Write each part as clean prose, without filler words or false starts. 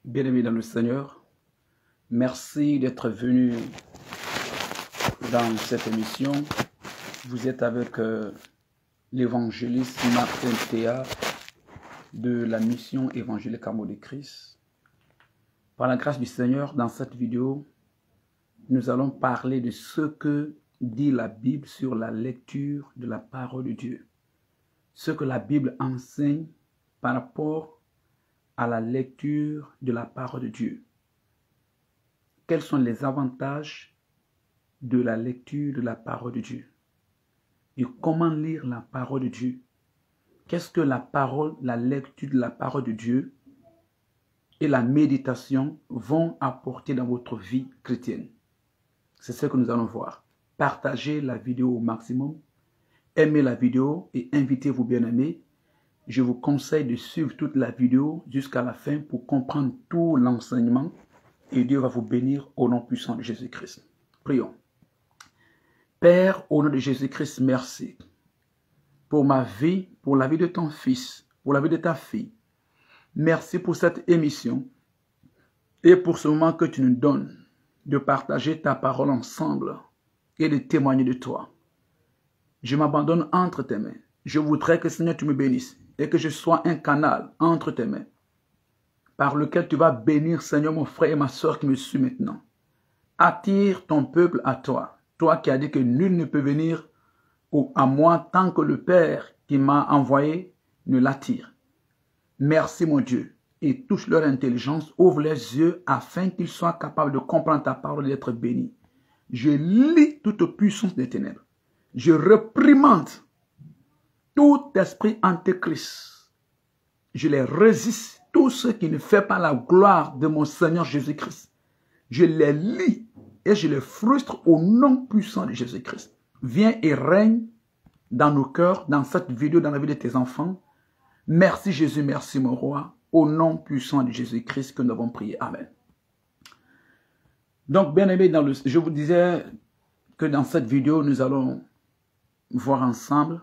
Bien-aimés dans le Seigneur, merci d'être venu dans cette émission. Vous êtes avec l'évangéliste Martin Théa de la mission évangélique Amour de Christ. Par la grâce du Seigneur, dans cette vidéo, nous allons parler de ce que dit la Bible sur la lecture de la parole de Dieu. Ce que la Bible enseigne par rapport à la lecture de la parole de Dieu. Quels sont les avantages de la lecture de la parole de Dieu? Et comment lire la parole de Dieu? Qu'est-ce que la lecture de la parole de Dieu et la méditation vont apporter dans votre vie chrétienne? C'est ce que nous allons voir. Partagez la vidéo au maximum, aimez la vidéo et invitez vos bien-aimés. Je vous conseille de suivre toute la vidéo jusqu'à la fin pour comprendre tout l'enseignement et Dieu va vous bénir au nom puissant de Jésus-Christ. Prions. Père, au nom de Jésus-Christ, merci pour ma vie, pour la vie de ton fils, pour la vie de ta fille. Merci pour cette émission et pour ce moment que tu nous donnes de partager ta parole ensemble et de témoigner de toi. Je m'abandonne entre tes mains. Je voudrais que, Seigneur, tu me bénisses et que je sois un canal entre tes mains par lequel tu vas bénir, Seigneur, mon frère et ma soeur qui me suit maintenant. Attire ton peuple à toi. Toi qui as dit que nul ne peut venir à moi tant que le Père qui m'a envoyé ne l'attire. Merci, mon Dieu, et touche leur intelligence, ouvre les yeux afin qu'ils soient capables de comprendre ta parole et d'être bénis. Je lis toute puissance des ténèbres. Je réprimande tout esprit antéchrist. Je les résiste, tous ceux qui ne font pas la gloire de mon Seigneur Jésus-Christ. Je les lis et je les frustre au nom puissant de Jésus-Christ. Viens et règne dans nos cœurs, dans cette vidéo, dans la vie de tes enfants. Merci Jésus, merci mon roi, au nom puissant de Jésus-Christ que nous avons prié. Amen. Donc, bien aimé, je vous disais que dans cette vidéo, nous allons voir ensemble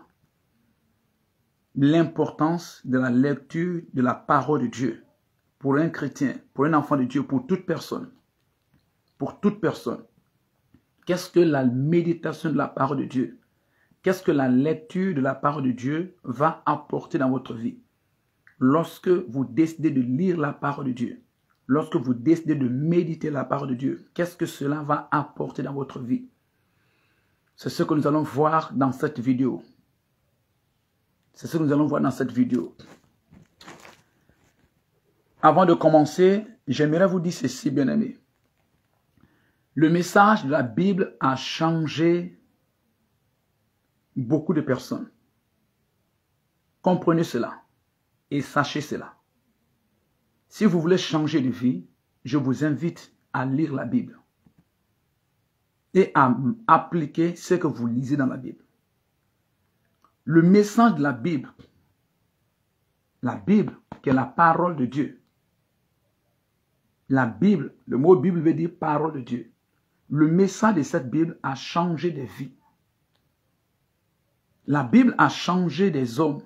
l'importance de la lecture de la parole de Dieu pour un chrétien, pour un enfant de Dieu, pour toute personne. Pour toute personne. Qu'est-ce que la méditation de la parole de Dieu? Qu'est-ce que la lecture de la parole de Dieu va apporter dans votre vie? Lorsque vous décidez de lire la parole de Dieu, lorsque vous décidez de méditer la parole de Dieu, qu'est-ce que cela va apporter dans votre vie? C'est ce que nous allons voir dans cette vidéo. C'est ce que nous allons voir dans cette vidéo. Avant de commencer, j'aimerais vous dire ceci, bien-aimés. Le message de la Bible a changé beaucoup de personnes. Comprenez cela et sachez cela. Si vous voulez changer de vie, je vous invite à lire la Bible et à appliquer ce que vous lisez dans la Bible. Le message de la Bible qui est la parole de Dieu. La Bible, le mot Bible veut dire parole de Dieu. Le message de cette Bible a changé des vies. La Bible a changé des hommes,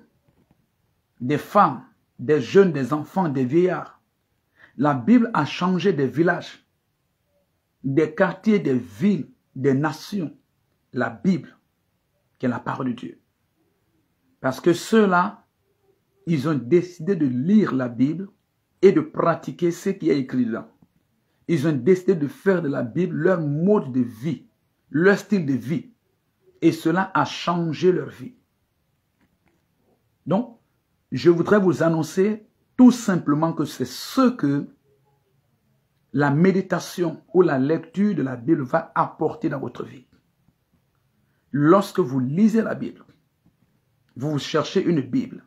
des femmes, des jeunes, des enfants, des vieillards. La Bible a changé des villages, des quartiers, des villes, des nations. La Bible, qui est la parole de Dieu. Parce que ceux-là, ils ont décidé de lire la Bible et de pratiquer ce qui est écrit dedans. Ils ont décidé de faire de la Bible leur mode de vie, leur style de vie. Et cela a changé leur vie. Donc, je voudrais vous annoncer tout simplement que c'est ce que la méditation ou la lecture de la Bible va apporter dans votre vie. Lorsque vous lisez la Bible, vous cherchez une Bible.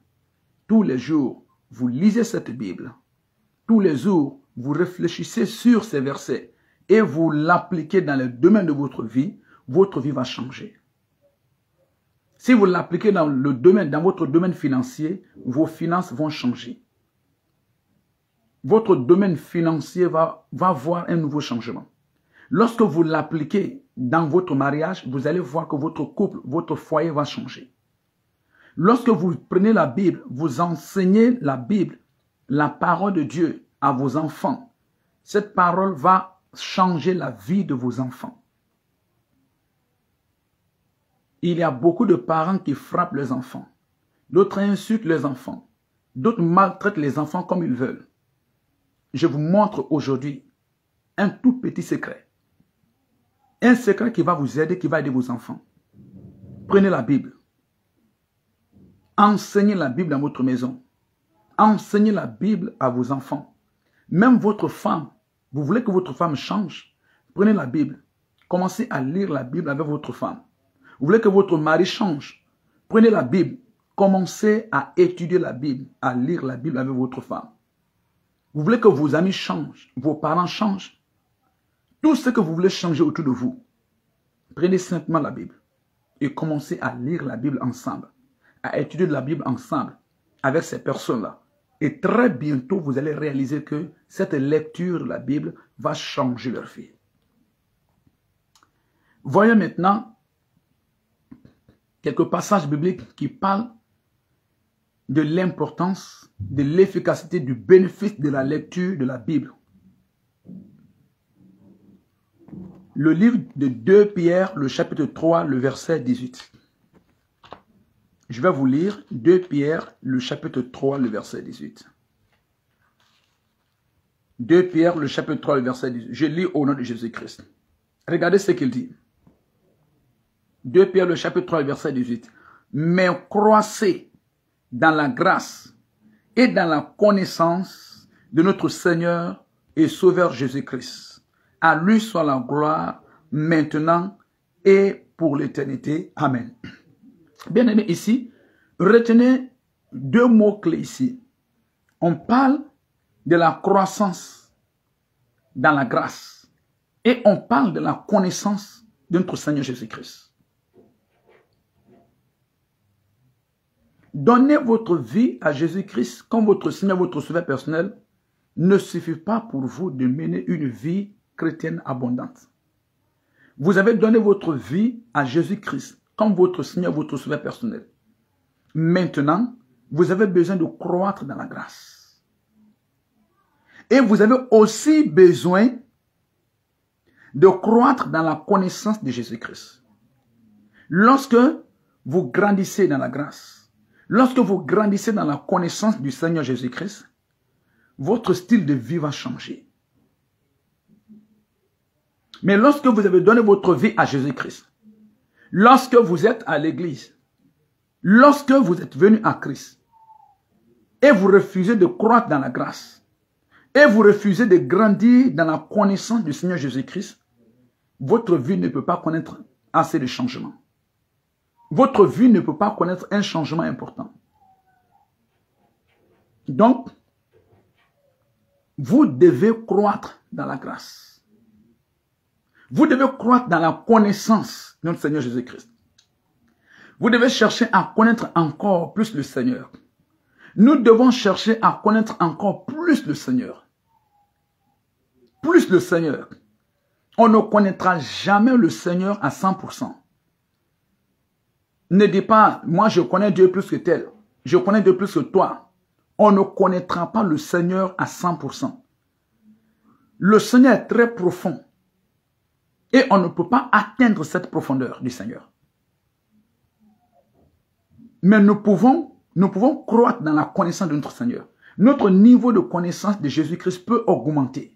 Tous les jours, vous lisez cette Bible. Tous les jours, vous réfléchissez sur ces versets et vous l'appliquez dans le domaine de votre vie va changer. Si vous l'appliquez dans votre domaine financier, vos finances vont changer. Votre domaine financier va voir un nouveau changement. Lorsque vous l'appliquez dans votre mariage, vous allez voir que votre couple, votre foyer va changer. Lorsque vous prenez la Bible, vous enseignez la Bible, la parole de Dieu à vos enfants. Cette parole va changer la vie de vos enfants. Il y a beaucoup de parents qui frappent les enfants. D'autres insultent les enfants. D'autres maltraitent les enfants comme ils veulent. Je vous montre aujourd'hui un tout petit secret. Un secret qui va vous aider, qui va aider vos enfants. Prenez la Bible. Enseignez la Bible dans votre maison. Enseignez la Bible à vos enfants. Même votre femme, vous voulez que votre femme change? Prenez la Bible. Commencez à lire la Bible avec votre femme. Vous voulez que votre mari change? Prenez la Bible. Commencez à étudier la Bible, à lire la Bible avec votre femme. Vous voulez que vos amis changent, vos parents changent. Tout ce que vous voulez changer autour de vous, prenez simplement la Bible et commencez à lire la Bible ensemble, à étudier la Bible ensemble avec ces personnes-là. Et très bientôt, vous allez réaliser que cette lecture de la Bible va changer leur vie. Voyons maintenant quelques passages bibliques qui parlent de l'importance, de l'efficacité, du bénéfice de la lecture de la Bible. Le livre de 2 Pierre, le chapitre 3, le verset 18. Je vais vous lire 2 Pierre, le chapitre 3, le verset 18. 2 Pierre, le chapitre 3, le verset 18. Je lis au nom de Jésus-Christ. Regardez ce qu'il dit. 2 Pierre, le chapitre 3, le verset 18. Mais croissez dans la grâce et dans la connaissance de notre Seigneur et Sauveur Jésus-Christ. À lui soit la gloire maintenant et pour l'éternité. Amen. Bien aimé, ici, retenez deux mots-clés ici. On parle de la croissance dans la grâce et on parle de la connaissance de notre Seigneur Jésus-Christ. Donner votre vie à Jésus-Christ comme votre Seigneur, votre Sauveur personnel ne suffit pas pour vous de mener une vie chrétienne abondante. Vous avez donné votre vie à Jésus-Christ comme votre Seigneur, votre Sauveur personnel. Maintenant, vous avez besoin de croître dans la grâce. Et vous avez aussi besoin de croître dans la connaissance de Jésus-Christ. Lorsque vous grandissez dans la grâce, lorsque vous grandissez dans la connaissance du Seigneur Jésus-Christ, votre style de vie va changer. Mais lorsque vous avez donné votre vie à Jésus-Christ, lorsque vous êtes à l'église, lorsque vous êtes venu à Christ, et vous refusez de croître dans la grâce, et vous refusez de grandir dans la connaissance du Seigneur Jésus-Christ, votre vie ne peut pas connaître assez de changements. Votre vie ne peut pas connaître un changement important. Donc, vous devez croître dans la grâce. Vous devez croître dans la connaissance de notre Seigneur Jésus-Christ. Vous devez chercher à connaître encore plus le Seigneur. Nous devons chercher à connaître encore plus le Seigneur. Plus le Seigneur. On ne connaîtra jamais le Seigneur à 100%. Ne dis pas, moi je connais Dieu plus que tel. Je connais Dieu plus que toi. On ne connaîtra pas le Seigneur à 100%. Le Seigneur est très profond. Et on ne peut pas atteindre cette profondeur du Seigneur. Mais nous pouvons croître dans la connaissance de notre Seigneur. Notre niveau de connaissance de Jésus-Christ peut augmenter.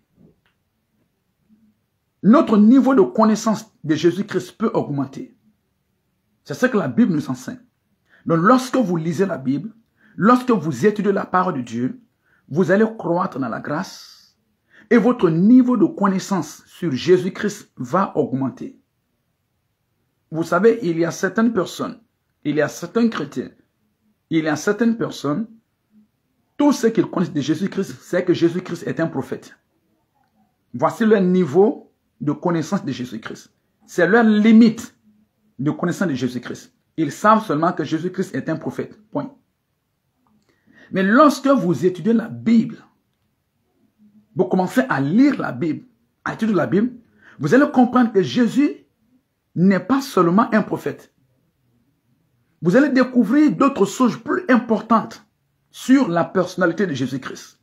Notre niveau de connaissance de Jésus-Christ peut augmenter. C'est ce que la Bible nous enseigne. Donc lorsque vous lisez la Bible, lorsque vous étudiez la parole de Dieu, vous allez croître dans la grâce et votre niveau de connaissance sur Jésus-Christ va augmenter. Vous savez, il y a certaines personnes, il y a certains chrétiens, il y a certaines personnes, tout ce qu'ils connaissent de Jésus-Christ, c'est que Jésus-Christ est un prophète. Voici leur niveau de connaissance de Jésus-Christ. C'est leur limite de connaissance de Jésus-Christ. Ils savent seulement que Jésus-Christ est un prophète. Point. Mais lorsque vous étudiez la Bible, vous commencez à lire la Bible, à étudier la Bible, vous allez comprendre que Jésus n'est pas seulement un prophète. Vous allez découvrir d'autres choses plus importantes sur la personnalité de Jésus-Christ.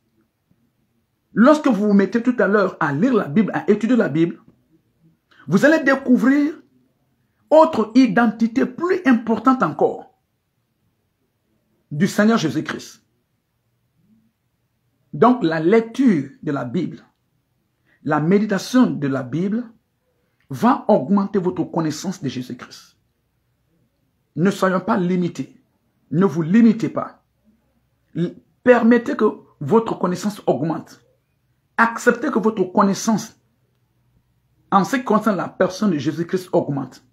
Lorsque vous vous mettez tout à l'heure à lire la Bible, à étudier la Bible, vous allez découvrir autre identité plus importante encore du Seigneur Jésus-Christ. Donc la lecture de la Bible, la méditation de la Bible va augmenter votre connaissance de Jésus-Christ. Ne soyons pas limités. Ne vous limitez pas. Permettez que votre connaissance augmente. Acceptez que votre connaissance en ce qui concerne la personne de Jésus-Christ augmente.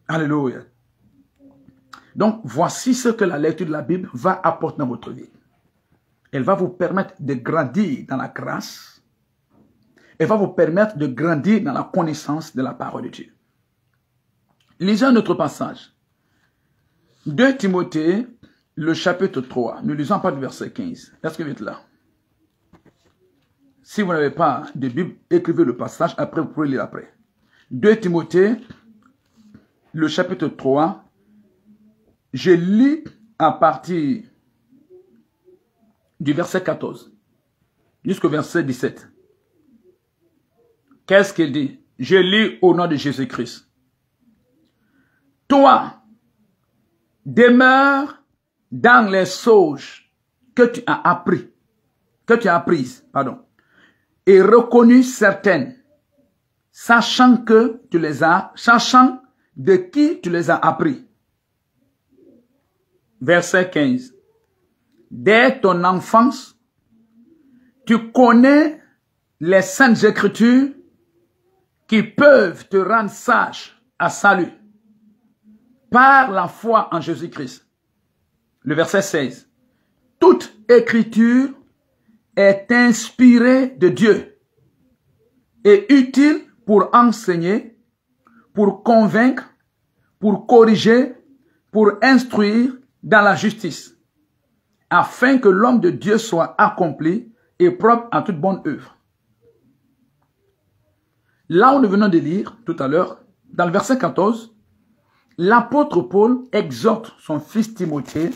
Alléluia. Donc, voici ce que la lecture de la Bible va apporter dans votre vie. Elle va vous permettre de grandir dans la grâce. Elle va vous permettre de grandir dans la connaissance de la parole de Dieu. Lisons notre passage. 2 Timothée, le chapitre 3. Ne lisons pas du verset 15. Est-ce que vous êtes là? Si vous n'avez pas de Bible, écrivez le passage. Après, vous pouvez lire après. 2 Timothée, le chapitre 3. Je lis à partir du verset 14 jusqu'au verset 17. Qu'est-ce qu'il dit? Je lis au nom de Jésus-Christ. Toi, demeure dans les choses que tu as apprises, et reconnues certaines, sachant de qui tu les as appris. Verset 15. Dès ton enfance, tu connais les saintes écritures qui peuvent te rendre sage à salut par la foi en Jésus-Christ. Le verset 16. Toute écriture est inspirée de Dieu et utile pour enseigner, pour convaincre, pour corriger, pour instruire dans la justice, afin que l'homme de Dieu soit accompli et propre à toute bonne œuvre. Là où nous venons de lire tout à l'heure, dans le verset 14, l'apôtre Paul exhorte son fils Timothée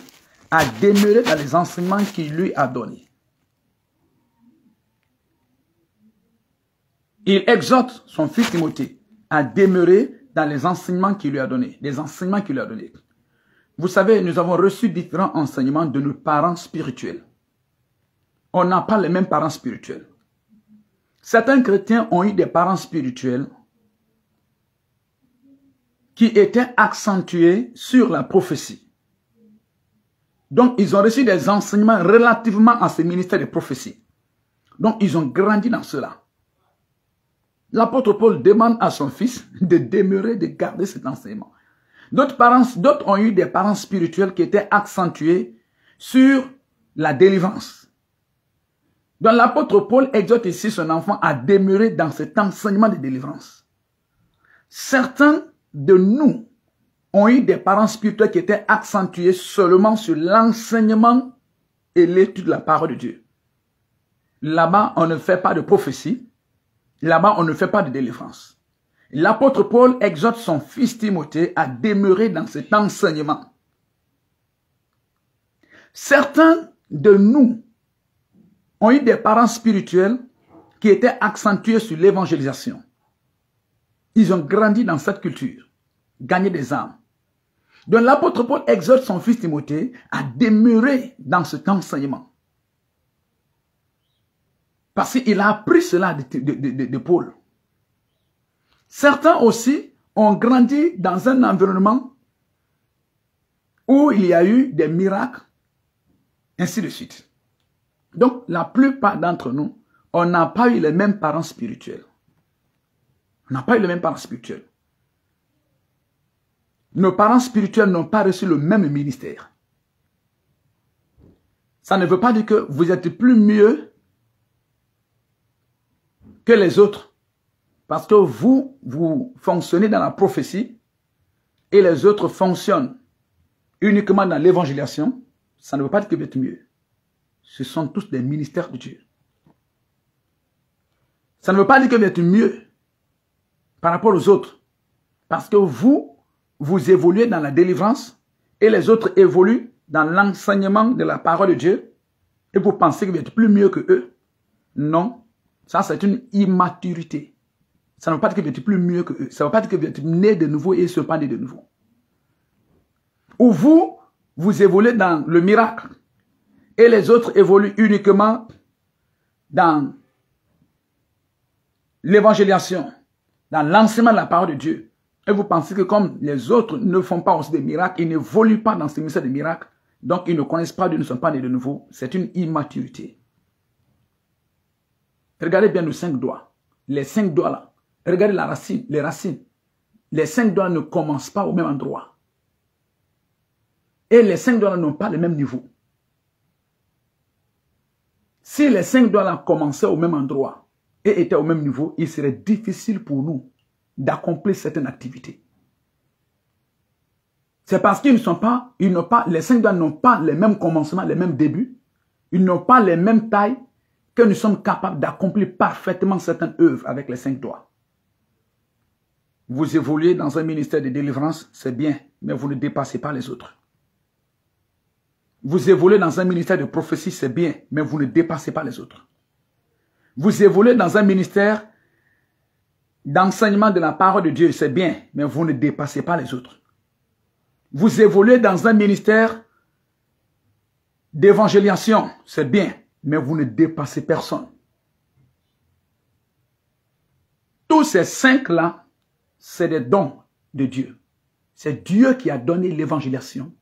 à demeurer dans les enseignements qu'il lui a donnés. Il exhorte son fils Timothée à demeurer dans les enseignements qu'il lui a donnés. Les enseignements qu'il lui a donnés. Vous savez, nous avons reçu différents enseignements de nos parents spirituels. On n'a pas les mêmes parents spirituels. Certains chrétiens ont eu des parents spirituels qui étaient accentués sur la prophétie. Donc, ils ont reçu des enseignements relativement à ce ministère de prophétie. Donc, ils ont grandi dans cela. L'apôtre Paul demande à son fils de demeurer, de garder cet enseignement. D'autres ont eu des parents spirituels qui étaient accentués sur la délivrance. Donc l'apôtre Paul exhorte ici son enfant à demeurer dans cet enseignement de délivrance. Certains de nous ont eu des parents spirituels qui étaient accentués seulement sur l'enseignement et l'étude de la parole de Dieu. Là-bas, on ne fait pas de prophétie. Là-bas, on ne fait pas de délivrance. L'apôtre Paul exhorte son fils Timothée à demeurer dans cet enseignement. Certains de nous ont eu des parents spirituels qui étaient accentués sur l'évangélisation. Ils ont grandi dans cette culture, gagné des âmes. Donc l'apôtre Paul exhorte son fils Timothée à demeurer dans cet enseignement. Parce qu'il a appris cela de Paul. Certains aussi ont grandi dans un environnement où il y a eu des miracles, ainsi de suite. Donc, la plupart d'entre nous, on n'a pas eu les mêmes parents spirituels. On n'a pas eu les mêmes parents spirituels. Nos parents spirituels n'ont pas reçu le même ministère. Ça ne veut pas dire que vous êtes plus mieux que les autres. Parce que vous fonctionnez dans la prophétie et les autres fonctionnent uniquement dans l'évangélisation. Ça ne veut pas dire que vous êtes mieux. Ce sont tous des ministères de Dieu. Ça ne veut pas dire que vous êtes mieux par rapport aux autres. Parce que vous évoluez dans la délivrance et les autres évoluent dans l'enseignement de la parole de Dieu. et vous pensez que vous êtes plus mieux que eux. Non, ça c'est une immaturité. Ça ne veut pas dire que vous êtes plus mieux que eux. Ça ne veut pas dire que vous êtes né de nouveau et ils ne sont pas nés de nouveau. Ou vous évoluez dans le miracle et les autres évoluent uniquement dans l'évangélisation, dans l'enseignement de la parole de Dieu. Et vous pensez que comme les autres ne font pas aussi des miracles, ils n'évoluent pas dans ce ministère de miracles, donc ils ne connaissent pas Dieu, ils ne sont pas nés de nouveau. C'est une immaturité. Regardez bien nos 5 doigts. Les 5 doigts là. Regardez la racine, les racines. Les 5 doigts ne commencent pas au même endroit. Et les 5 doigts n'ont pas le même niveau. Si les 5 doigts là commençaient au même endroit et étaient au même niveau, il serait difficile pour nous d'accomplir certaines activités. C'est parce qu'ils ne sont pas, les 5 doigts n'ont pas les mêmes commencements, les mêmes débuts. Ils n'ont pas les mêmes tailles que nous sommes capables d'accomplir parfaitement certaines œuvres avec les 5 doigts. Vous évoluez dans un ministère de délivrance, c'est bien, mais vous ne dépassez pas les autres. Vous évoluez dans un ministère de prophétie, c'est bien, mais vous ne dépassez pas les autres. Vous évoluez dans un ministère d'enseignement de la parole de Dieu, c'est bien, mais vous ne dépassez pas les autres. Vous évoluez dans un ministère d'évangélisation, c'est bien, mais vous ne dépassez personne. Tous ces 5-là, c'est des dons de Dieu. C'est Dieu qui a donné l'évangélisation,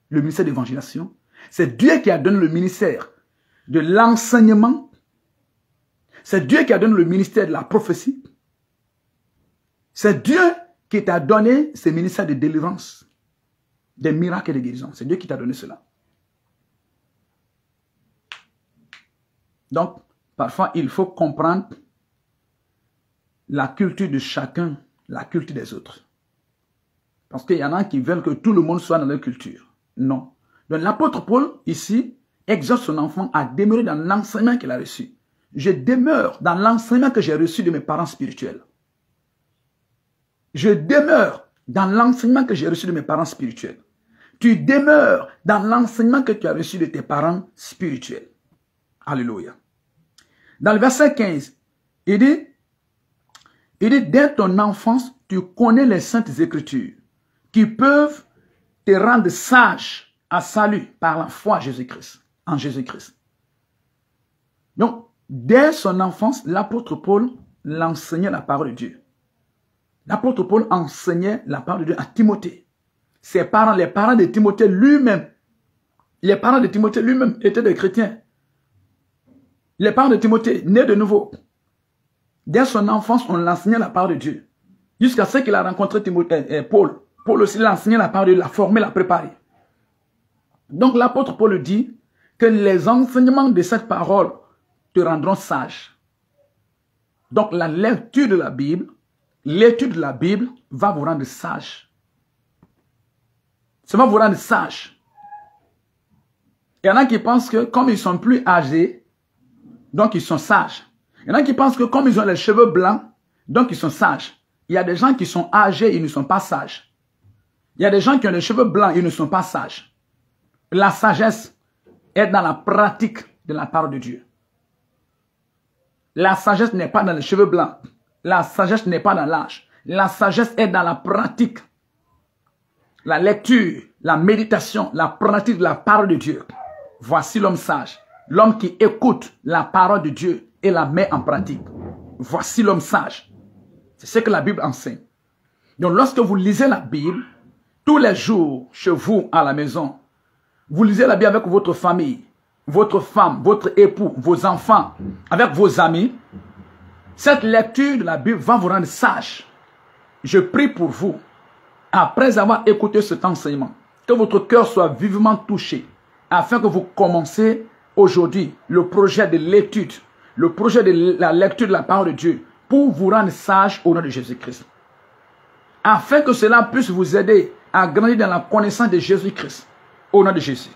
le ministère d'évangélisation. C'est Dieu qui a donné le ministère de l'enseignement. C'est Dieu qui a donné le ministère de la prophétie. C'est Dieu qui t'a donné ce ministère de délivrance, des miracles et de guérison. C'est Dieu qui t'a donné cela. Donc, parfois, il faut comprendre la culture de chacun, la culture des autres. Parce qu'il y en a qui veulent que tout le monde soit dans leur culture. Non. Donc, l'apôtre Paul, ici, exhorte son enfant à demeurer dans l'enseignement qu'il a reçu. Je demeure dans l'enseignement que j'ai reçu de mes parents spirituels. Je demeure dans l'enseignement que j'ai reçu de mes parents spirituels. Tu demeures dans l'enseignement que tu as reçu de tes parents spirituels. Alléluia. Dans le verset 15, il dit, dès ton enfance, tu connais les saintes écritures qui peuvent te rendre sage à salut par la foi en Jésus-Christ. Donc, dès son enfance, l'apôtre Paul l'enseignait la parole de Dieu. L'apôtre Paul enseignait la parole de Dieu à Timothée. Ses parents, les parents de Timothée lui-même, étaient des chrétiens. Les parents de Timothée, nés de nouveau. Dès son enfance, on l'enseignait la parole de Dieu. Jusqu'à ce qu'il a rencontré Paul. Paul aussi l'enseignait la parole de Dieu, l'a formé, l'a préparé. Donc l'apôtre Paul dit que les enseignements de cette parole te rendront sage. Donc la lecture de la Bible, l'étude de la Bible va vous rendre sage. Ça va vous rendre sage. Il y en a qui pensent que comme ils sont plus âgés, donc ils sont sages. Il y en a qui pensent que comme ils ont les cheveux blancs, donc ils sont sages. Il y a des gens qui sont âgés, ils ne sont pas sages. Il y a des gens qui ont les cheveux blancs, ils ne sont pas sages. La sagesse est dans la pratique de la parole de Dieu. La sagesse n'est pas dans les cheveux blancs. La sagesse n'est pas dans l'âge. La sagesse est dans la pratique. La lecture, la méditation, la pratique de la parole de Dieu. Voici l'homme sage. L'homme qui écoute la parole de Dieu et la met en pratique. Voici l'homme sage. C'est ce que la Bible enseigne. Donc lorsque vous lisez la Bible, tous les jours, chez vous, à la maison, vous lisez la Bible avec votre famille, votre femme, votre époux, vos enfants, avec vos amis. Cette lecture de la Bible va vous rendre sage. Je prie pour vous, après avoir écouté cet enseignement, que votre cœur soit vivement touché, afin que vous commencez aujourd'hui le projet de l'étude, le projet de la lecture de la parole de Dieu, pour vous rendre sage au nom de Jésus-Christ. Afin que cela puisse vous aider à grandir dans la connaissance de Jésus-Christ, au nom de Jésus.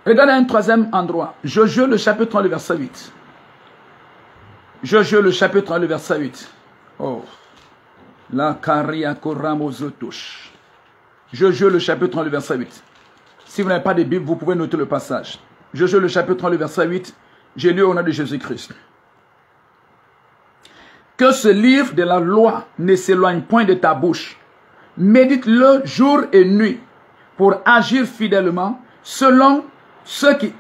Regardez un troisième endroit. Josué le chapitre 3, le verset 8. Josué le chapitre 3, le verset 8. Oh. La caria touche. Josué le chapitre 3, le verset 8. Si vous n'avez pas de Bible, vous pouvez noter le passage. Josué le chapitre 3, le verset 8, j'ai lu au nom de Jésus-Christ. Que ce livre de la loi ne s'éloigne point de ta bouche. Médite-le jour et nuit pour agir fidèlement selon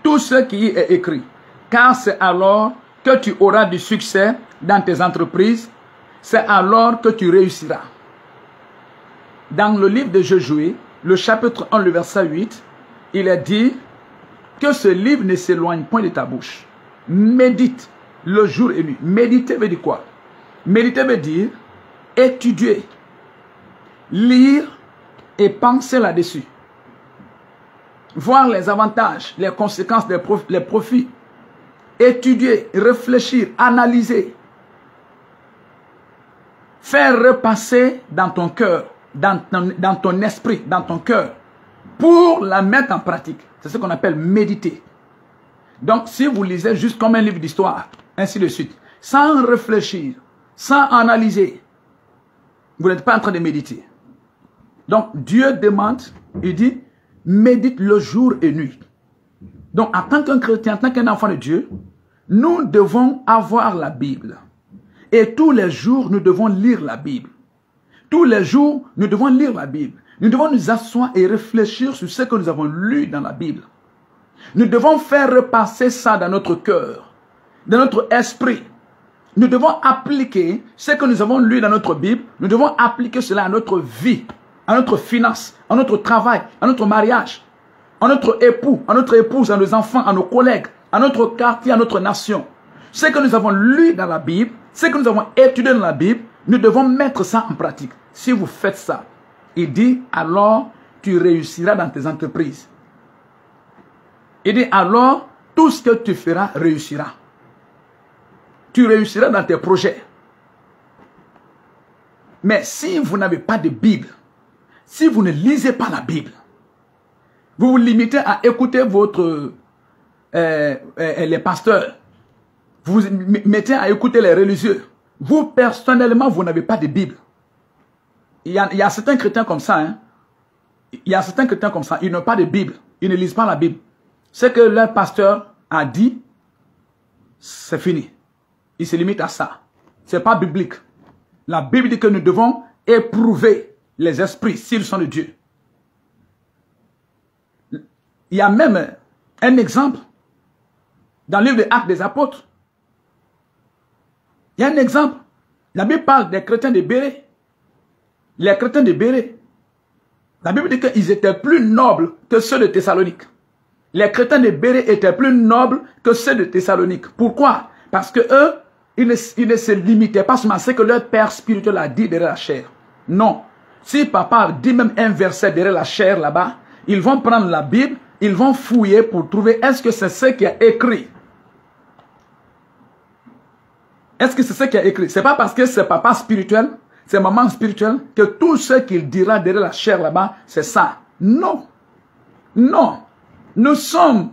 tout ce qui y est écrit. Car c'est alors que tu auras du succès dans tes entreprises. C'est alors que tu réussiras. Dans le livre de Josué, le chapitre 1, le verset 8, il est dit que ce livre ne s'éloigne point de ta bouche. Médite le jour et nuit. Méditer veut dire quoi? Méditer veut dire étudier, lire et penser là-dessus. Voir les avantages, les conséquences, les profits. Étudier, réfléchir, analyser. Faire repasser dans ton cœur, dans ton esprit, dans ton cœur, pour la mettre en pratique. C'est ce qu'on appelle méditer. Donc, si vous lisez juste comme un livre d'histoire, ainsi de suite, sans réfléchir, sans analyser, vous n'êtes pas en train de méditer. Donc, Dieu demande, il dit, médite le jour et nuit. Donc, en tant qu'un chrétien, en tant qu'un enfant de Dieu, nous devons avoir la Bible. Et tous les jours, nous devons lire la Bible. Tous les jours, nous devons lire la Bible. Nous devons nous asseoir et réfléchir sur ce que nous avons lu dans la Bible. Nous devons faire repasser ça dans notre cœur, dans notre esprit. Nous devons appliquer ce que nous avons lu dans notre Bible. Nous devons appliquer cela à notre vie, à notre finance, à notre travail, à notre mariage, à notre époux, à notre épouse, à nos enfants, à nos collègues, à notre quartier, à notre nation. Ce que nous avons lu dans la Bible, ce que nous avons étudié dans la Bible, nous devons mettre ça en pratique. Si vous faites ça, il dit, alors tu réussiras dans tes entreprises. Il dit, alors tout ce que tu feras réussira. Tu réussiras dans tes projets. Mais si vous n'avez pas de Bible, si vous ne lisez pas la Bible, vous vous limitez à écouter les pasteurs, vous vous mettez à écouter les religieux. Vous, personnellement, vous n'avez pas de Bible. Il y a certains chrétiens comme ça. Hein? Il y a certains chrétiens comme ça. Ils n'ont pas de Bible. Ils ne lisent pas la Bible. Ce que leur pasteur a dit, c'est fini. Il se limite à ça. Ce n'est pas biblique. La Bible dit que nous devons éprouver les esprits s'ils sont de Dieu. Il y a même un exemple dans le livre des Actes des Apôtres. Il y a un exemple. La Bible parle des chrétiens de Bérée. Les chrétiens de Bérée. La Bible dit qu'ils étaient plus nobles que ceux de Thessalonique. Les chrétiens de Bérée étaient plus nobles que ceux de Thessalonique. Pourquoi? Parce que eux, ils ne se limitaient pas seulement à ce que leur père spirituel a dit derrière la chair. Non. Si papa dit même un verset derrière la chair là-bas, ils vont prendre la Bible, ils vont fouiller pour trouver est-ce que c'est ce qui est écrit. Est-ce que c'est ce qui est écrit? Ce n'est pas parce que c'est papa spirituel, c'est maman spirituelle, que tout ce qu'il dira derrière la chair là-bas, c'est ça. Non. Non. Nous sommes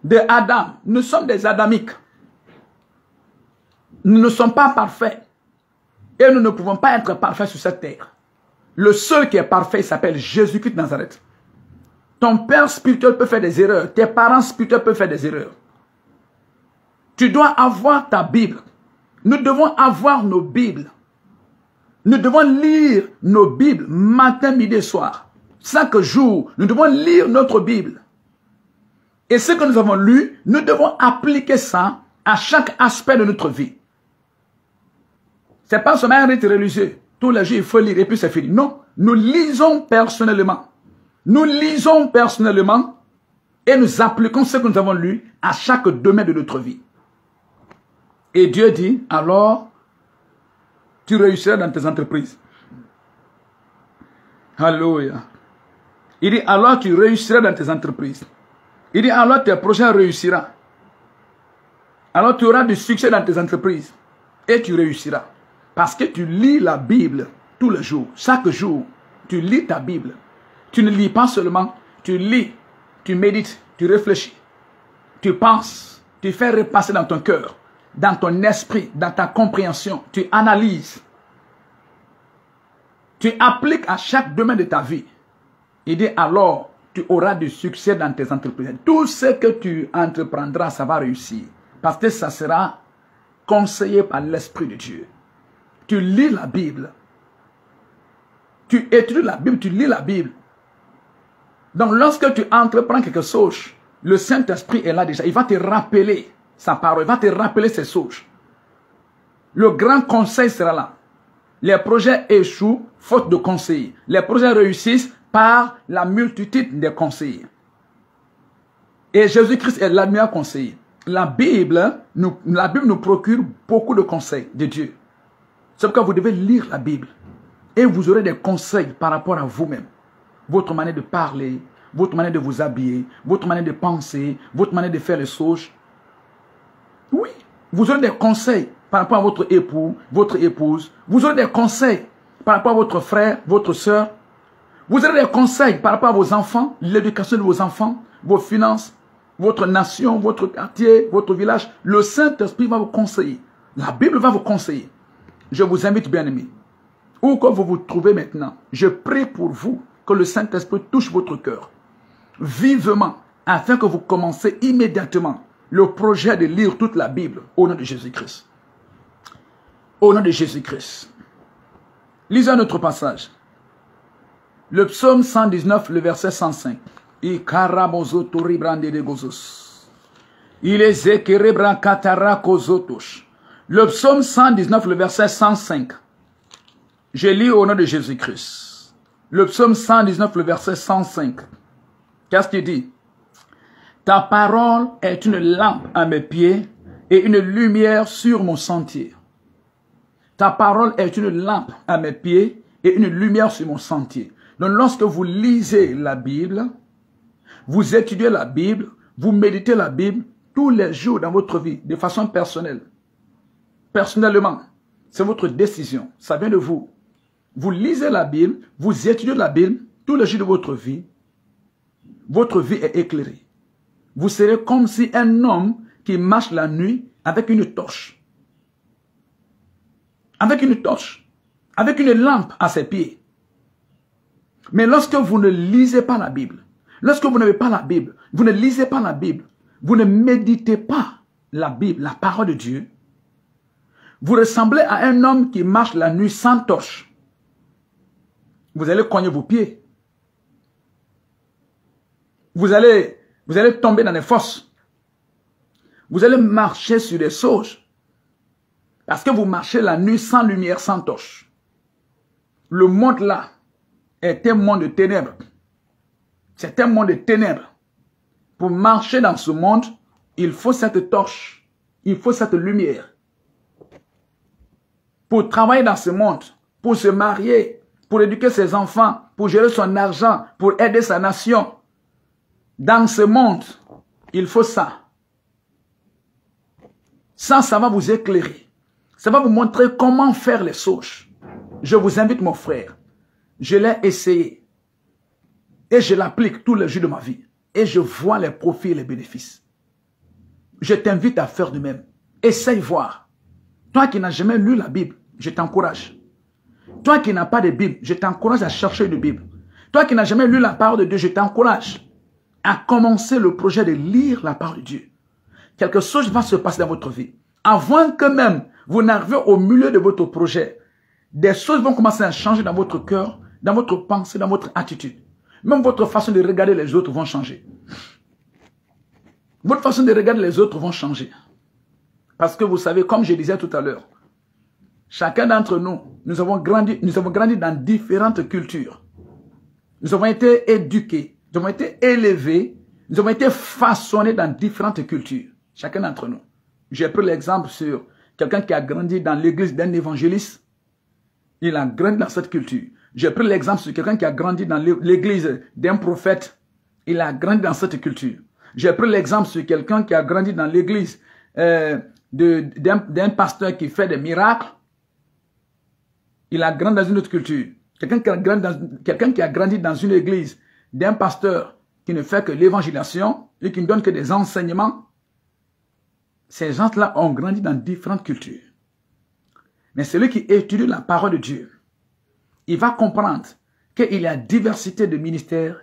des Adam. Nous sommes des Adamiques. Nous ne sommes pas parfaits. Et nous ne pouvons pas être parfaits sur cette terre. Le seul qui est parfait, il s'appelle Jésus-Christ de Nazareth. Ton père spirituel peut faire des erreurs. Tes parents spirituels peuvent faire des erreurs. Tu dois avoir ta Bible. Nous devons avoir nos Bibles. Nous devons lire nos Bibles matin, midi et soir. Chaque jour, nous devons lire notre Bible. Et ce que nous avons lu, nous devons appliquer ça à chaque aspect de notre vie. Ce n'est pas seulement un rite religieux. Tous les jours, il faut lire et puis c'est fini. Non, nous lisons personnellement. Nous lisons personnellement et nous appliquons ce que nous avons lu à chaque domaine de notre vie. Et Dieu dit, alors, tu réussiras dans tes entreprises. Alléluia. Il dit, alors tu réussiras dans tes entreprises. Il dit, alors tes projets réussiront. Alors tu auras du succès dans tes entreprises. Et tu réussiras. Parce que tu lis la Bible tous les jours. Chaque jour, tu lis ta Bible. Tu ne lis pas seulement, tu lis, tu médites, tu réfléchis. Tu penses, tu fais repasser dans ton cœur, dans ton esprit, dans ta compréhension. Tu analyses. Tu appliques à chaque domaine de ta vie. Il dit alors, tu auras du succès dans tes entreprises. Tout ce que tu entreprendras, ça va réussir. Parce que ça sera conseillé par l'Esprit de Dieu. Tu lis la Bible. Tu étudies la Bible, tu lis la Bible. Donc lorsque tu entreprends quelque chose, le Saint-Esprit est là déjà. Il va te rappeler sa parole, il va te rappeler ses choses. Le grand conseil sera là. Les projets échouent faute de conseillers. Les projets réussissent par la multitude des conseillers. Et Jésus-Christ est le meilleur conseiller. La Bible nous procure beaucoup de conseils de Dieu. C'est pourquoi vous devez lire la Bible. Et vous aurez des conseils par rapport à vous-même. Votre manière de parler, votre manière de vous habiller, votre manière de penser, votre manière de faire les choses. Oui, vous aurez des conseils par rapport à votre époux, votre épouse. Vous aurez des conseils par rapport à votre frère, votre soeur. Vous aurez des conseils par rapport à vos enfants, l'éducation de vos enfants, vos finances, votre nation, votre quartier, votre village. Le Saint-Esprit va vous conseiller. La Bible va vous conseiller. Je vous invite, bien-aimés, où que vous vous trouvez maintenant, je prie pour vous que le Saint-Esprit touche votre cœur vivement, afin que vous commencez immédiatement le projet de lire toute la Bible au nom de Jésus-Christ. Au nom de Jésus-Christ. Lisons notre passage. Le psaume 119, le verset 105. Le psaume 119, le verset 105. Je lis au nom de Jésus-Christ. Le psaume 119, le verset 105. Qu'est-ce qu'il dit? Ta parole est une lampe à mes pieds et une lumière sur mon sentier. Ta parole est une lampe à mes pieds et une lumière sur mon sentier. Donc lorsque vous lisez la Bible, vous étudiez la Bible, vous méditez la Bible tous les jours dans votre vie, de façon personnelle. Personnellement, c'est votre décision, ça vient de vous. Vous lisez la Bible, vous étudiez la Bible tous les jours de votre vie est éclairée. Vous serez comme si un homme qui marche la nuit avec une torche. Avec une torche. Avec une lampe à ses pieds. Mais lorsque vous ne lisez pas la Bible, lorsque vous n'avez pas la Bible, vous ne lisez pas la Bible, vous ne méditez pas la Bible, la parole de Dieu, vous ressemblez à un homme qui marche la nuit sans torche. Vous allez cogner vos pieds. Vous allez tomber dans les fosses. Vous allez marcher sur des sauges. Parce que vous marchez la nuit sans lumière, sans torche. Le monde là est un monde de ténèbres. C'est un monde de ténèbres. Pour marcher dans ce monde, il faut cette torche. Il faut cette lumière. Pour travailler dans ce monde, pour se marier, pour éduquer ses enfants, pour gérer son argent, pour aider sa nation. Dans ce monde, il faut ça. Ça va vous éclairer. Ça va vous montrer comment faire les choses. Je vous invite, mon frère. Je l'ai essayé. Et je l'applique tous les jours de ma vie. Et je vois les profits et les bénéfices. Je t'invite à faire de même. Essaye voir. Toi qui n'as jamais lu la Bible, je t'encourage. Toi qui n'as pas de Bible, je t'encourage à chercher une Bible. Toi qui n'as jamais lu la parole de Dieu, je t'encourage à commencer le projet de lire la parole de Dieu. Quelque chose va se passer dans votre vie. Avant que même vous n'arrivez au milieu de votre projet, des choses vont commencer à changer dans votre cœur, dans votre pensée, dans votre attitude. Même votre façon de regarder les autres vont changer. Votre façon de regarder les autres vont changer. Parce que vous savez, comme je disais tout à l'heure, chacun d'entre nous, nous avons grandi dans différentes cultures. Nous avons été éduqués, nous avons été élevés, nous avons été façonnés dans différentes cultures. Chacun d'entre nous. J'ai pris l'exemple sur quelqu'un qui a grandi dans l'église d'un évangéliste. Il a grandi dans cette culture. J'ai pris l'exemple sur quelqu'un qui a grandi dans l'église d'un prophète. Il a grandi dans cette culture. J'ai pris l'exemple sur quelqu'un qui a grandi dans l'église d'un pasteur qui fait des miracles. Il a grandi dans une autre culture. Quelqu'un qui a grandi dans une église d'un pasteur qui ne fait que l'évangélisation et qui ne donne que des enseignements. Ces gens-là ont grandi dans différentes cultures. Mais celui qui étudie la parole de Dieu, il va comprendre qu'il y a diversité de ministères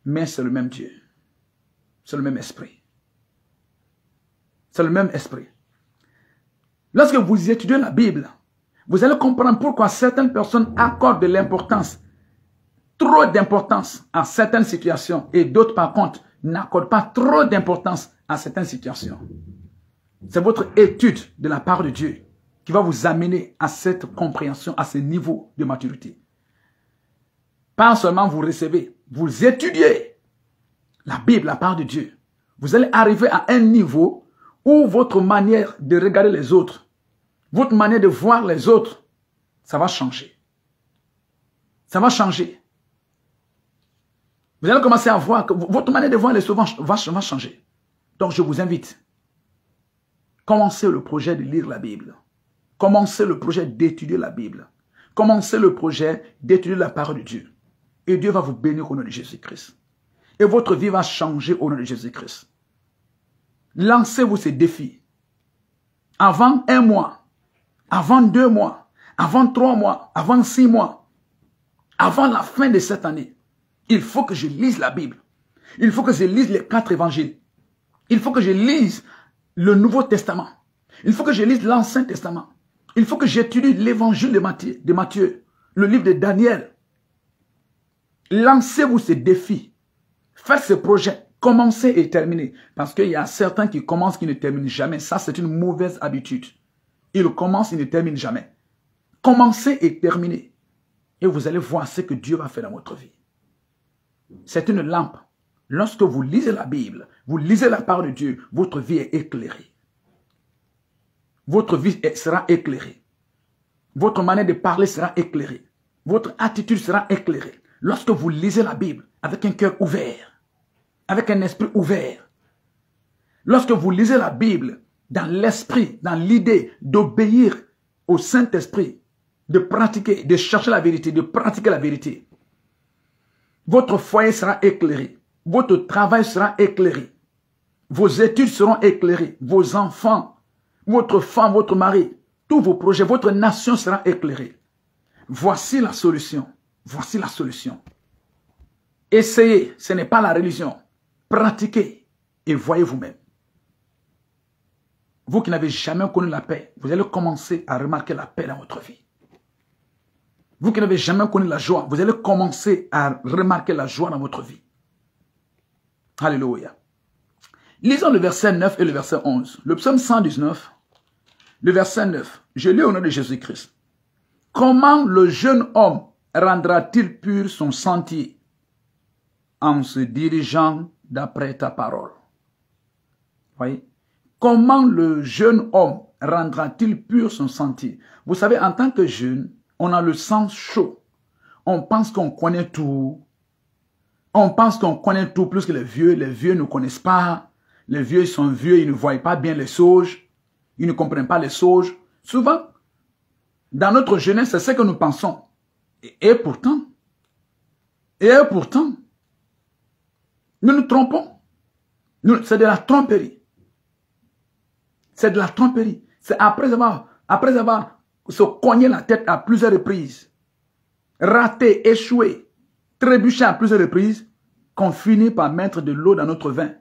mais c'est le même Dieu. C'est le même esprit. C'est le même esprit. Lorsque vous étudiez la Bible, vous allez comprendre pourquoi certaines personnes accordent de l'importance, trop d'importance à certaines situations et d'autres par contre n'accordent pas trop d'importance à certaines situations. C'est votre étude de la part de Dieu qui va vous amener à cette compréhension, à ce niveau de maturité. Pas seulement vous recevez, vous étudiez la Bible, la part de Dieu. Vous allez arriver à un niveau où votre manière de regarder les autres, votre manière de voir les autres, ça va changer. Ça va changer. Vous allez commencer à voir que votre manière de voir les autres va changer. Donc je vous invite, commencez le projet de lire la Bible. Commencez le projet d'étudier la Bible. Commencez le projet d'étudier la parole de Dieu. Et Dieu va vous bénir au nom de Jésus-Christ. Et votre vie va changer au nom de Jésus-Christ. Lancez-vous ces défis. Avant 1 mois, avant 2 mois, avant 3 mois, avant 6 mois, avant la fin de cette année, il faut que je lise la Bible. Il faut que je lise les 4 évangiles. Il faut que je lise le Nouveau Testament. Il faut que je lise l'Ancien Testament. Il faut que j'étudie l'évangile de Matthieu, le livre de Daniel. Lancez-vous ces défis. Faites ce projet. Commencez et terminez. Parce qu'il y a certains qui commencent qui ne terminent jamais. Ça, c'est une mauvaise habitude. Ils commencent, ils ne terminent jamais. Commencez et terminez. Et vous allez voir ce que Dieu va faire dans votre vie. C'est une lampe. Lorsque vous lisez la Bible, vous lisez la parole de Dieu, votre vie est éclairée. Votre vie sera éclairée. Votre manière de parler sera éclairée. Votre attitude sera éclairée. Lorsque vous lisez la Bible avec un cœur ouvert, avec un esprit ouvert, lorsque vous lisez la Bible dans l'esprit, dans l'idée d'obéir au Saint-Esprit, de pratiquer, de chercher la vérité, de pratiquer la vérité, votre foyer sera éclairé. Votre travail sera éclairé. Vos études seront éclairées. Vos enfants, votre femme, votre mari, tous vos projets, votre nation sera éclairée. Voici la solution. Voici la solution. Essayez, ce n'est pas la religion. Pratiquez et voyez vous-même. Vous qui n'avez jamais connu la paix, vous allez commencer à remarquer la paix dans votre vie. Vous qui n'avez jamais connu la joie, vous allez commencer à remarquer la joie dans votre vie. Alléluia. Lisons le verset 9 et le verset 11. Le psaume 119, le verset 9. Je lis au nom de Jésus-Christ. Comment le jeune homme rendra-t-il pur son sentier en se dirigeant d'après ta parole? Voyez? Comment le jeune homme rendra-t-il pur son sentier? Vous savez, en tant que jeune, on a le sang chaud. On pense qu'on connaît tout. On pense qu'on connaît tout plus que les vieux. Les vieux ne connaissent pas. Les vieux, ils sont vieux, ils ne voient pas bien les sauges. Ils ne comprennent pas les sauges. Souvent, dans notre jeunesse, c'est ce que nous pensons. Et pourtant, nous nous trompons. C'est de la tromperie. C'est de la tromperie. C'est après avoir se cogné la tête à plusieurs reprises, raté, échoué, trébuché à plusieurs reprises, qu'on finit par mettre de l'eau dans notre vin,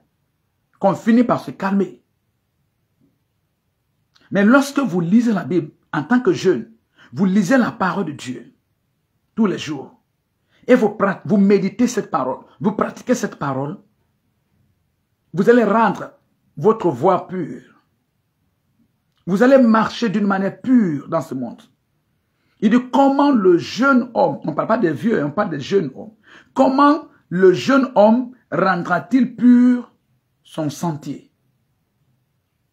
qu'on finit par se calmer. Mais lorsque vous lisez la Bible, en tant que jeune, vous lisez la parole de Dieu tous les jours, et vous méditez cette parole, vous pratiquez cette parole, vous allez rendre votre voie pure. Vous allez marcher d'une manière pure dans ce monde. Il dit comment le jeune homme, on ne parle pas des vieux, on parle des jeunes hommes. Comment le jeune homme rendra-t-il pur son sentier?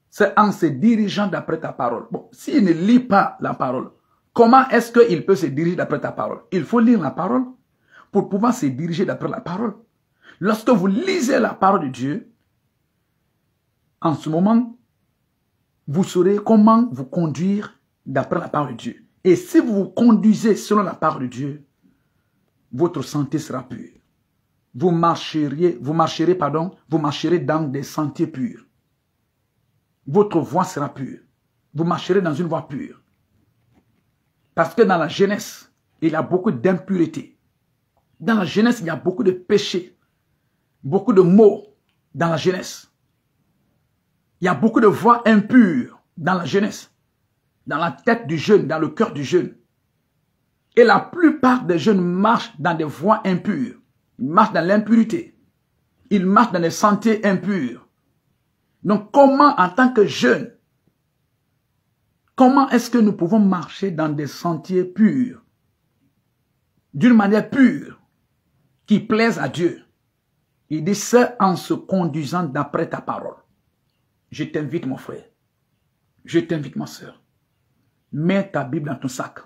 C'est en se dirigeant d'après ta parole. Bon, s'il ne lit pas la parole, comment est-ce qu'il peut se diriger d'après ta parole? Il faut lire la parole pour pouvoir se diriger d'après la parole. Lorsque vous lisez la parole de Dieu, en ce moment, vous saurez comment vous conduire d'après la parole de Dieu. Et si vous vous conduisez selon la parole de Dieu, votre santé sera pure. Vous marcherez dans des sentiers purs. Votre voie sera pure. Vous marcherez dans une voie pure. Parce que dans la jeunesse, il y a beaucoup d'impureté. Dans la jeunesse, il y a beaucoup de péchés. beaucoup de mots dans la jeunesse. Il y a beaucoup de voix impures dans la jeunesse, dans la tête du jeune, dans le cœur du jeune. Et la plupart des jeunes marchent dans des voies impures. Ils marchent dans l'impurité. Ils marchent dans des sentiers impurs. Donc comment, en tant que jeunes, comment est-ce que nous pouvons marcher dans des sentiers purs, d'une manière pure, qui plaise à Dieu? Il dit, c'est en se conduisant d'après ta parole. Je t'invite, mon frère. Je t'invite, ma soeur. Mets ta Bible dans ton sac.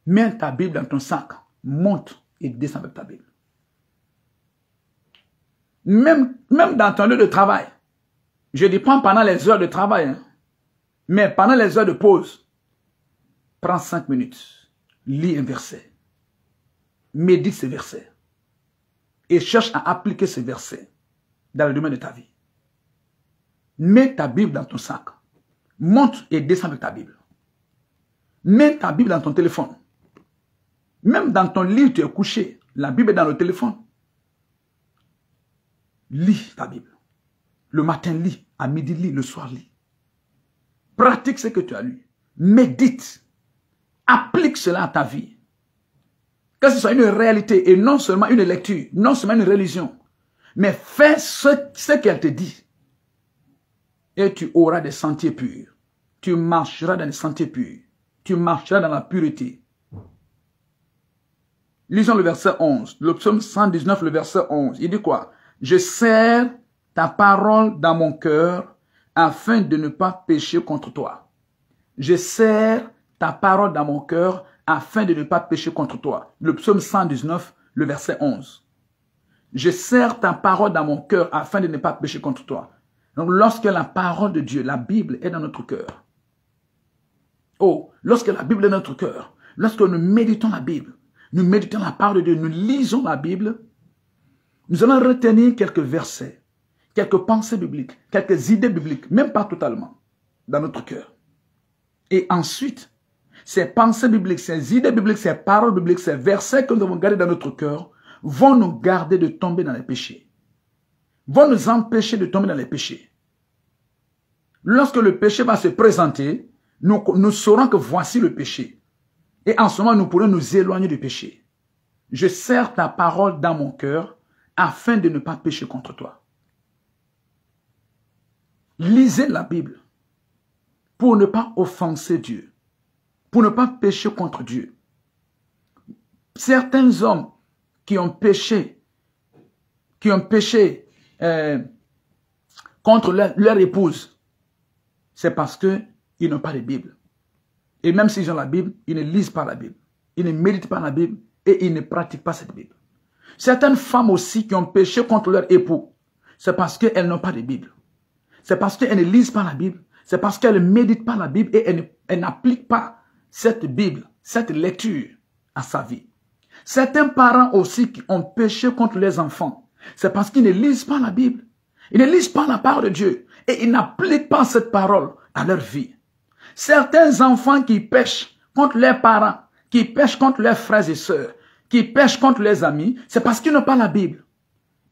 Mets ta Bible dans ton sac. Monte et descends avec ta Bible. Même dans ton lieu de travail. Je dis pas pendant les heures de travail. Hein, mais pendant les heures de pause. Prends 5 minutes. Lis un verset. Médite ce verset. Et cherche à appliquer ce verset dans le domaine de ta vie. Mets ta Bible dans ton sac. Monte et descends avec ta Bible. Mets ta Bible dans ton téléphone. Même dans ton lit, tu es couché. La Bible est dans le téléphone. Lis ta Bible. Le matin, lis. À midi, lis. Le soir, lis. Pratique ce que tu as lu. Médite. Applique cela à ta vie. Que ce soit une réalité et non seulement une lecture, non seulement une religion. Mais fais ce qu'elle te dit. Et tu auras des sentiers purs. Tu marcheras dans des sentiers purs. Tu marcheras dans la pureté. Lisons le verset 11. Le psaume 119, le verset 11. Il dit quoi? Je serre ta parole dans mon cœur afin de ne pas pécher contre toi. Je serre ta parole dans mon cœur afin de ne pas pécher contre toi. Le psaume 119, le verset 11. Je serre ta parole dans mon cœur afin de ne pas pécher contre toi. Donc lorsque la parole de Dieu, la Bible est dans notre cœur. Oh, lorsque la Bible est dans notre cœur, lorsque nous méditons la Bible, nous méditons la parole de Dieu, nous lisons la Bible, nous allons retenir quelques versets, quelques pensées bibliques, quelques idées bibliques, même pas totalement, dans notre cœur. Et ensuite, ces pensées bibliques, ces idées bibliques, ces paroles bibliques, ces versets que nous avons gardés dans notre cœur, vont nous garder de tomber dans les péchés. Vont nous empêcher de tomber dans les péchés. Lorsque le péché va se présenter, nous saurons que voici le péché. Et en ce moment, nous pourrons nous éloigner du péché. Je serre ta parole dans mon cœur afin de ne pas pécher contre toi. Lisez la Bible pour ne pas offenser Dieu, pour ne pas pécher contre Dieu. Certains hommes qui ont péché contre leur épouse, c'est parce qu'ils n'ont pas de Bible. Et même s'ils ont la Bible, ils ne lisent pas la Bible. Ils ne méditent pas la Bible et ils ne pratiquent pas cette Bible. Certaines femmes aussi qui ont péché contre leur époux, c'est parce qu'elles n'ont pas de Bible. C'est parce qu'elles ne lisent pas la Bible. C'est parce qu'elles ne méditent pas la Bible et elles n'appliquent pas cette Bible, cette lecture à sa vie. Certains parents aussi qui ont péché contre les enfants, c'est parce qu'ils ne lisent pas la Bible. Ils ne lisent pas la parole de Dieu et ils n'appliquent pas cette parole à leur vie. Certains enfants qui pêchent contre leurs parents, qui pêchent contre leurs frères et sœurs, qui pêchent contre leurs amis, c'est parce qu'ils n'ont pas la Bible.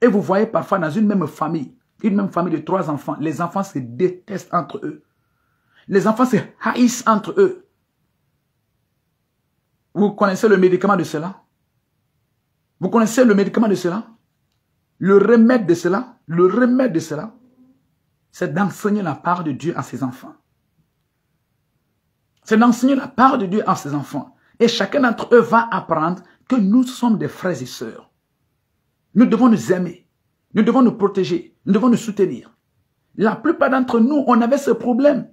Et vous voyez parfois dans une même famille de 3 enfants, les enfants se détestent entre eux. Les enfants se haïssent entre eux. Vous connaissez le médicament de cela? Vous connaissez le médicament de cela? Le remède de cela? Le remède de cela, c'est d'enseigner la parole de Dieu à ses enfants. C'est d'enseigner la parole de Dieu à ses enfants. Et chacun d'entre eux va apprendre que nous sommes des frères et sœurs. Nous devons nous aimer. Nous devons nous protéger. Nous devons nous soutenir. La plupart d'entre nous, on avait ce problème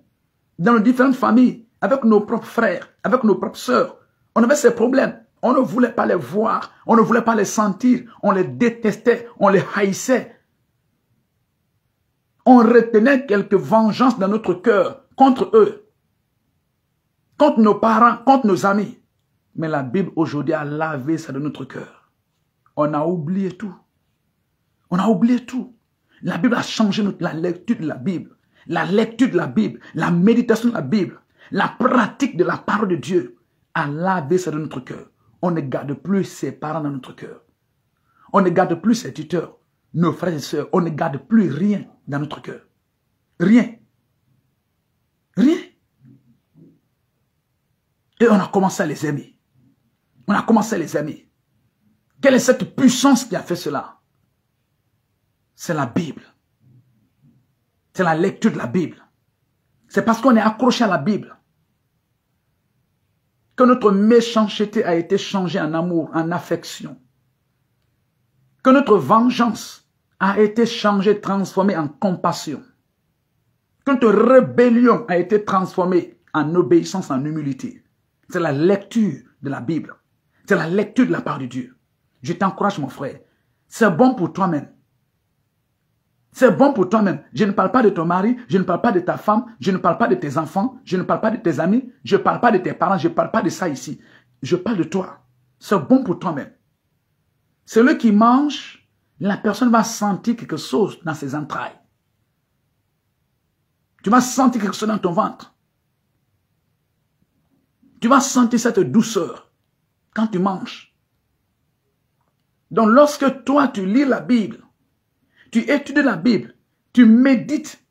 dans nos différentes familles, avec nos propres frères, avec nos propres sœurs. On avait ces problèmes. On ne voulait pas les voir. On ne voulait pas les sentir. On les détestait. On les haïssait. On retenait quelques vengeances dans notre cœur contre eux, contre nos parents, contre nos amis. Mais la Bible aujourd'hui a lavé ça de notre cœur. On a oublié tout. On a oublié tout. La Bible a changé la lecture de la Bible. La lecture de la Bible, la méditation de la Bible, la pratique de la parole de Dieu a lavé ça de notre cœur. On ne garde plus ses parents dans notre cœur. On ne garde plus ses tuteurs, nos frères et sœurs. On ne garde plus rien dans notre cœur. Rien. Rien. Et on a commencé à les aimer. On a commencé à les aimer. Quelle est cette puissance qui a fait cela? C'est la Bible. C'est la lecture de la Bible. C'est parce qu'on est accroché à la Bible que notre méchanceté a été changée en amour, en affection. Que notre vengeance a été changée, transformée en compassion. Que notre rébellion a été transformée en obéissance, en humilité. C'est la lecture de la Bible. C'est la lecture de la part de Dieu. Je t'encourage, mon frère. C'est bon pour toi-même. C'est bon pour toi-même. Je ne parle pas de ton mari, je ne parle pas de ta femme, je ne parle pas de tes enfants, je ne parle pas de tes amis, je ne parle pas de tes parents, je ne parle pas de ça ici. Je parle de toi. C'est bon pour toi-même. Celui qui mange, la personne va sentir quelque chose dans ses entrailles. Tu vas sentir quelque chose dans ton ventre. Tu vas sentir cette douceur quand tu manges. Donc lorsque toi tu lis la Bible, tu étudies la Bible, tu médites,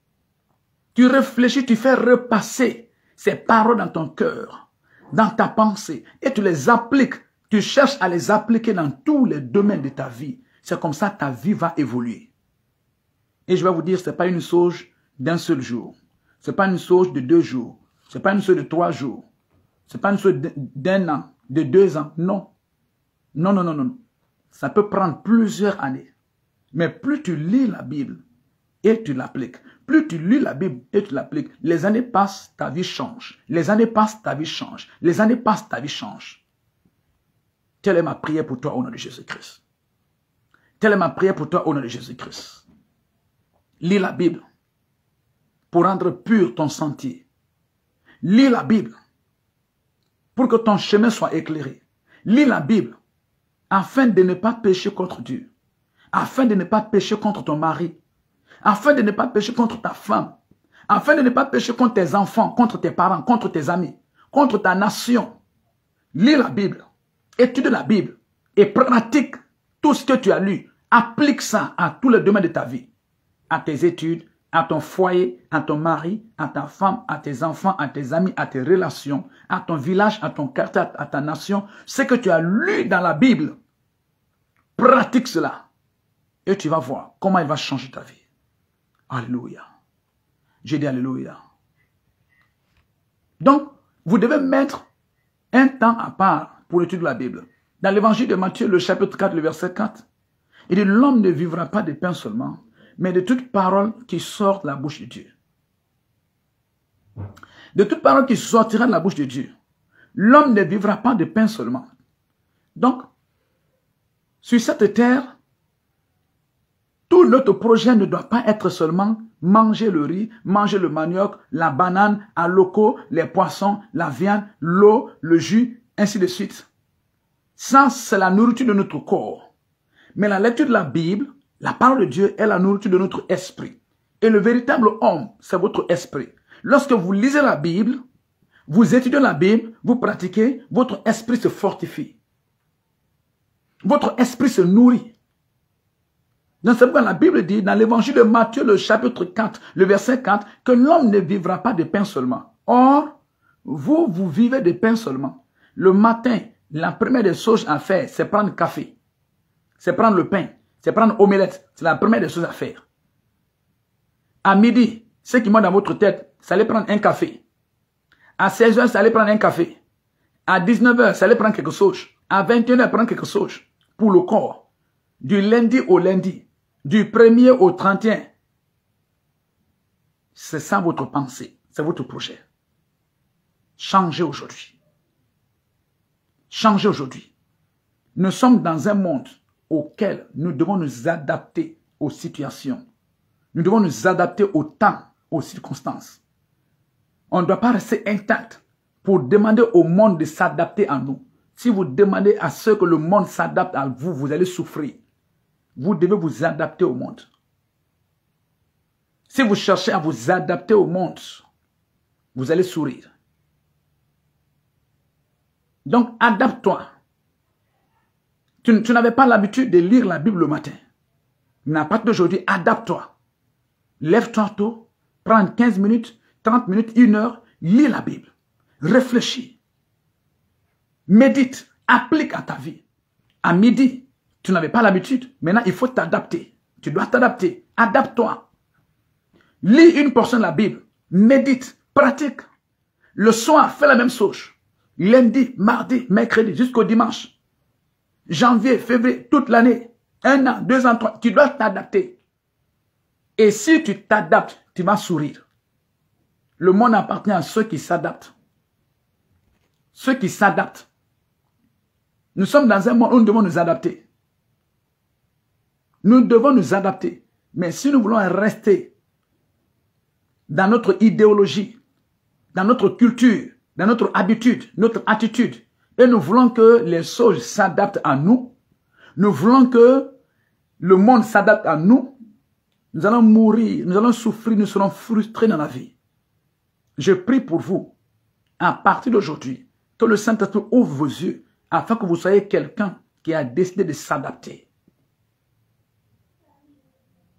tu réfléchis, tu fais repasser ces paroles dans ton cœur, dans ta pensée, et tu les appliques, tu cherches à les appliquer dans tous les domaines de ta vie. C'est comme ça que ta vie va évoluer. Et je vais vous dire, ce n'est pas une chose d'un seul jour. Ce n'est pas une chose de 2 jours. Ce n'est pas une chose de 3 jours. Ce n'est pas une chose d'1 an, de 2 ans. Non. Non, non, non, non. Ça peut prendre plusieurs années. Mais plus tu lis la Bible et tu l'appliques, plus tu lis la Bible et tu l'appliques, les années passent, ta vie change. Les années passent, ta vie change. Les années passent, ta vie change. Telle est ma prière pour toi au nom de Jésus-Christ. Telle est ma prière pour toi au nom de Jésus-Christ. Lis la Bible pour rendre pur ton sentier. Lis la Bible pour que ton chemin soit éclairé. Lis la Bible afin de ne pas pécher contre Dieu. Afin de ne pas pécher contre ton mari, afin de ne pas pécher contre ta femme, afin de ne pas pécher contre tes enfants, contre tes parents, contre tes amis, contre ta nation. Lis la Bible, étudie la Bible et pratique tout ce que tu as lu. Applique ça à tous les domaines de ta vie, à tes études, à ton foyer, à ton mari, à ta femme, à tes enfants, à tes amis, à tes relations, à ton village, à ton quartier, à ta nation. Ce que tu as lu dans la Bible, pratique cela. Et tu vas voir comment il va changer ta vie. Alléluia. J'ai dit alléluia. Donc, vous devez mettre un temps à part pour l'étude de la Bible. Dans l'évangile de Matthieu, le chapitre 4, le verset 4, il dit, l'homme ne vivra pas de pain seulement, mais de toute parole qui sort de la bouche de Dieu. De toute parole qui sortira de la bouche de Dieu. L'homme ne vivra pas de pain seulement. Donc, sur cette terre, tout notre projet ne doit pas être seulement manger le riz, manger le manioc, la banane, à loco, les poissons, la viande, l'eau, le jus, ainsi de suite. Ça, c'est la nourriture de notre corps. Mais la lecture de la Bible, la parole de Dieu est la nourriture de notre esprit. Et le véritable homme, c'est votre esprit. Lorsque vous lisez la Bible, vous étudiez la Bible, vous pratiquez, votre esprit se fortifie. Votre esprit se nourrit. Donc c'est pourquoi la Bible dit dans l'évangile de Matthieu, le chapitre 4, le verset 4, que l'homme ne vivra pas de pain seulement. Or, vous vivez de pain seulement. Le matin, la première des choses à faire, c'est prendre le café. C'est prendre le pain. C'est prendre omelette. C'est la première des choses à faire. À midi, ce qui monte dans votre tête, c'est aller prendre un café. À 16 h, c'est aller prendre un café. À 19 h, c'est aller prendre quelque chose. À 21 h, prendre quelque chose pour le corps. Du lundi au lundi. Du 1er au 31. C'est ça votre pensée. C'est votre projet. Changez aujourd'hui. Changez aujourd'hui. Nous sommes dans un monde auquel nous devons nous adapter aux situations. Nous devons nous adapter au temps, aux circonstances. On ne doit pas rester intact pour demander au monde de s'adapter à nous. Si vous demandez à ce que le monde s'adapte à vous, vous allez souffrir. Vous devez vous adapter au monde. Si vous cherchez à vous adapter au monde, vous allez sourire. Donc, adapte-toi. Tu n'avais pas l'habitude de lire la Bible le matin. Mais à partir d'aujourd'hui, adapte-toi. Lève-toi tôt, prends 15 minutes, 30 minutes, 1 heure, lis la Bible. Réfléchis. Médite, applique à ta vie. À midi, tu n'avais pas l'habitude. Maintenant, il faut t'adapter. Tu dois t'adapter. Adapte-toi. Lis une portion de la Bible. Médite, pratique. Le soir, fais la même chose. Lundi, mardi, mercredi, jusqu'au dimanche. Janvier, février, toute l'année. 1 an, 2 ans, 3. Tu dois t'adapter. Et si tu t'adaptes, tu vas sourire. Le monde appartient à ceux qui s'adaptent. Ceux qui s'adaptent. Nous sommes dans un monde où nous devons nous adapter. Nous devons nous adapter. Mais si nous voulons rester dans notre idéologie, dans notre culture, dans notre habitude, notre attitude, et nous voulons que les choses s'adaptent à nous, nous voulons que le monde s'adapte à nous, nous allons mourir, nous allons souffrir, nous serons frustrés dans la vie. Je prie pour vous, à partir d'aujourd'hui, que le Saint-Esprit ouvre vos yeux, afin que vous soyez quelqu'un qui a décidé de s'adapter.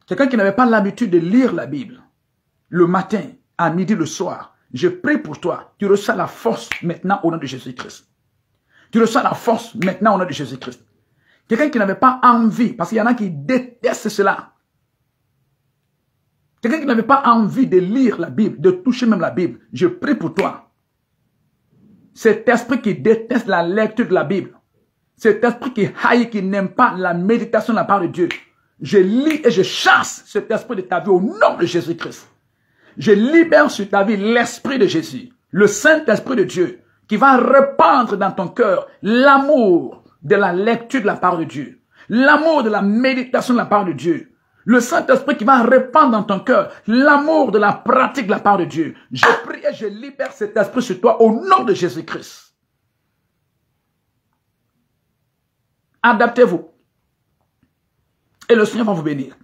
Quelqu'un qui n'avait pas l'habitude de lire la Bible, le matin, à midi, le soir. Je prie pour toi. Tu reçois la force maintenant au nom de Jésus-Christ. Tu reçois la force maintenant au nom de Jésus-Christ. Quelqu'un qui n'avait pas envie, parce qu'il y en a qui détestent cela. Quelqu'un qui n'avait pas envie de lire la Bible, de toucher même la Bible. Je prie pour toi. Cet esprit qui déteste la lecture de la Bible. Cet esprit qui haït, qui n'aime pas la méditation de la parole de Dieu. Je lis et je chasse cet esprit de ta vie au nom de Jésus-Christ. Je libère sur ta vie l'esprit de Jésus, le Saint-Esprit de Dieu, qui va répandre dans ton cœur l'amour de la lecture de la parole de Dieu, l'amour de la méditation de la parole de Dieu, le Saint-Esprit qui va répandre dans ton cœur l'amour de la pratique de la parole de Dieu. Je prie et je libère cet esprit sur toi au nom de Jésus-Christ. Adaptez-vous. Et le Seigneur va vous bénir.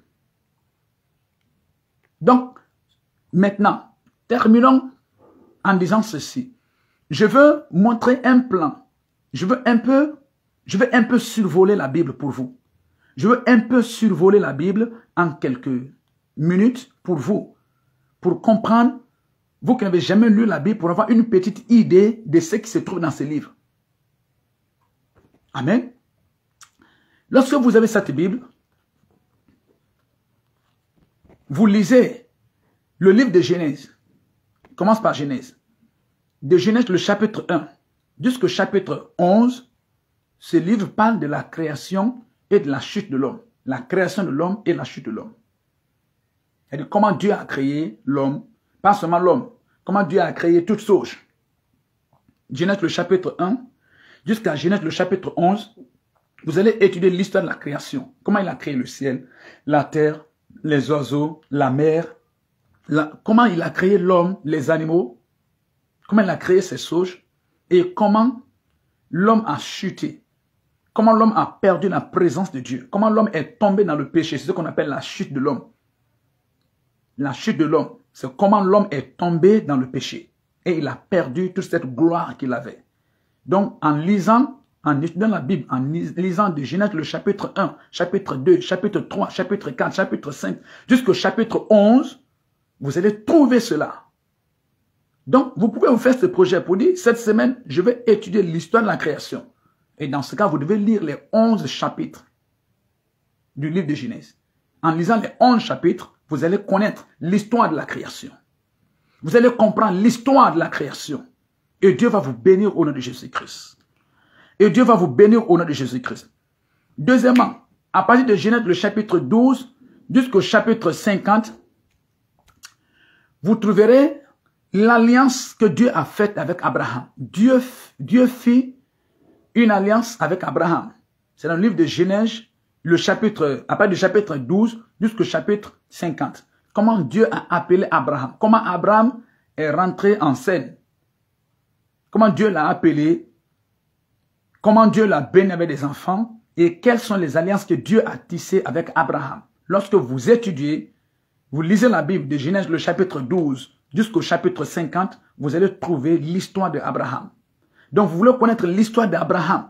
Donc, maintenant, terminons en disant ceci. Je veux montrer un plan. Je veux un peu survoler la Bible pour vous. Je veux un peu survoler la Bible en quelques minutes pour vous. Pour comprendre, vous qui n'avez jamais lu la Bible, pour avoir une petite idée de ce qui se trouve dans ces livres. Amen. Lorsque vous avez cette Bible, vous lisez le livre de Genèse. Il commence par Genèse. De Genèse, le chapitre 1 jusqu'au chapitre 11, ce livre parle de la création et de la chute de l'homme. La création de l'homme et la chute de l'homme. C'est-à-dire comment Dieu a créé l'homme, pas seulement l'homme, comment Dieu a créé toutes choses. Genèse, le chapitre 1 jusqu'à Genèse, le chapitre 11, vous allez étudier l'histoire de la création. Comment il a créé le ciel, la terre, les oiseaux, la mer, comment il a créé l'homme, les animaux, comment il a créé ces choses, et comment l'homme a chuté, comment l'homme a perdu la présence de Dieu, comment l'homme est tombé dans le péché, c'est ce qu'on appelle la chute de l'homme. La chute de l'homme, c'est comment l'homme est tombé dans le péché, et il a perdu toute cette gloire qu'il avait. Donc, en lisant, en étudiant la Bible, en lisant de Genèse le chapitre 1, chapitre 2, chapitre 3, chapitre 4, chapitre 5, jusqu'au chapitre 11, vous allez trouver cela. Donc, vous pouvez vous faire ce projet pour dire, cette semaine, je vais étudier l'histoire de la création. Et dans ce cas, vous devez lire les 11 chapitres du livre de Genèse. En lisant les 11 chapitres, vous allez connaître l'histoire de la création. Vous allez comprendre l'histoire de la création. Et Dieu va vous bénir au nom de Jésus-Christ. Et Dieu va vous bénir au nom de Jésus-Christ. Deuxièmement, à partir de Genèse, le chapitre 12, jusqu'au chapitre 50, vous trouverez l'alliance que Dieu a faite avec Abraham. Dieu fit une alliance avec Abraham. C'est dans le livre de Genèse, à partir du chapitre 12 jusqu'au chapitre 50. Comment Dieu a appelé Abraham. Comment Abraham est rentré en scène. Comment Dieu l'a appelé. Comment Dieu l'a béni avec des enfants et quelles sont les alliances que Dieu a tissées avec Abraham. Lorsque vous étudiez, vous lisez la Bible de Genèse, le chapitre 12 jusqu'au chapitre 50, vous allez trouver l'histoire d'Abraham. Donc, vous voulez connaître l'histoire d'Abraham.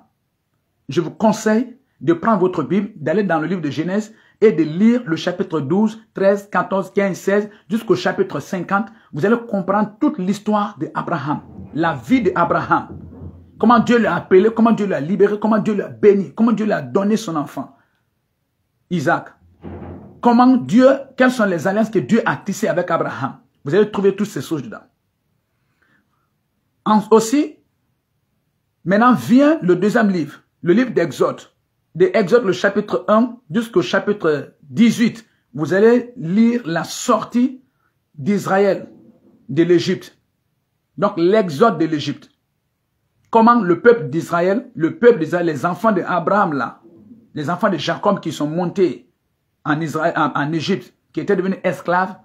Je vous conseille de prendre votre Bible, d'aller dans le livre de Genèse et de lire le chapitre 12, 13, 14, 15, 16 jusqu'au chapitre 50. Vous allez comprendre toute l'histoire d'Abraham, la vie d'Abraham. Comment Dieu l'a appelé, comment Dieu l'a libéré, comment Dieu l'a béni, comment Dieu lui a donné son enfant, Isaac. Comment Dieu, quelles sont les alliances que Dieu a tissées avec Abraham. Vous allez trouver toutes ces choses dedans. Aussi, maintenant vient le deuxième livre, le livre d'Exode. D'Exode, le chapitre 1 jusqu'au chapitre 18. Vous allez lire la sortie d'Israël de l'Égypte. Donc l'exode de l'Égypte. Comment le peuple d'Israël, les enfants d'Abraham là, les enfants de Jacob qui sont montés en Israël, en Égypte, qui étaient devenus esclaves,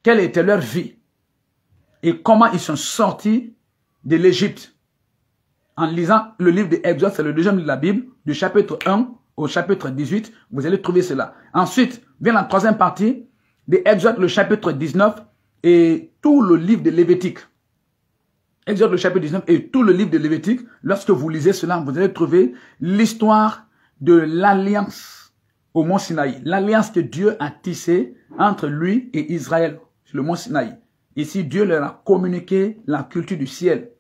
quelle était leur vie et comment ils sont sortis de l'Égypte. En lisant le livre d'Exode, c'est le deuxième livre de la Bible, du chapitre 1 au chapitre 18, vous allez trouver cela. Ensuite, vient la troisième partie d'Exode, le chapitre 19 et tout le livre de Lévitique. Exode, le chapitre 19 et tout le livre de Lévitique, lorsque vous lisez cela, vous allez trouver l'histoire de l'alliance au mont Sinaï. L'alliance que Dieu a tissée entre lui et Israël sur le mont Sinaï. Ici, Dieu leur a communiqué la culture du ciel.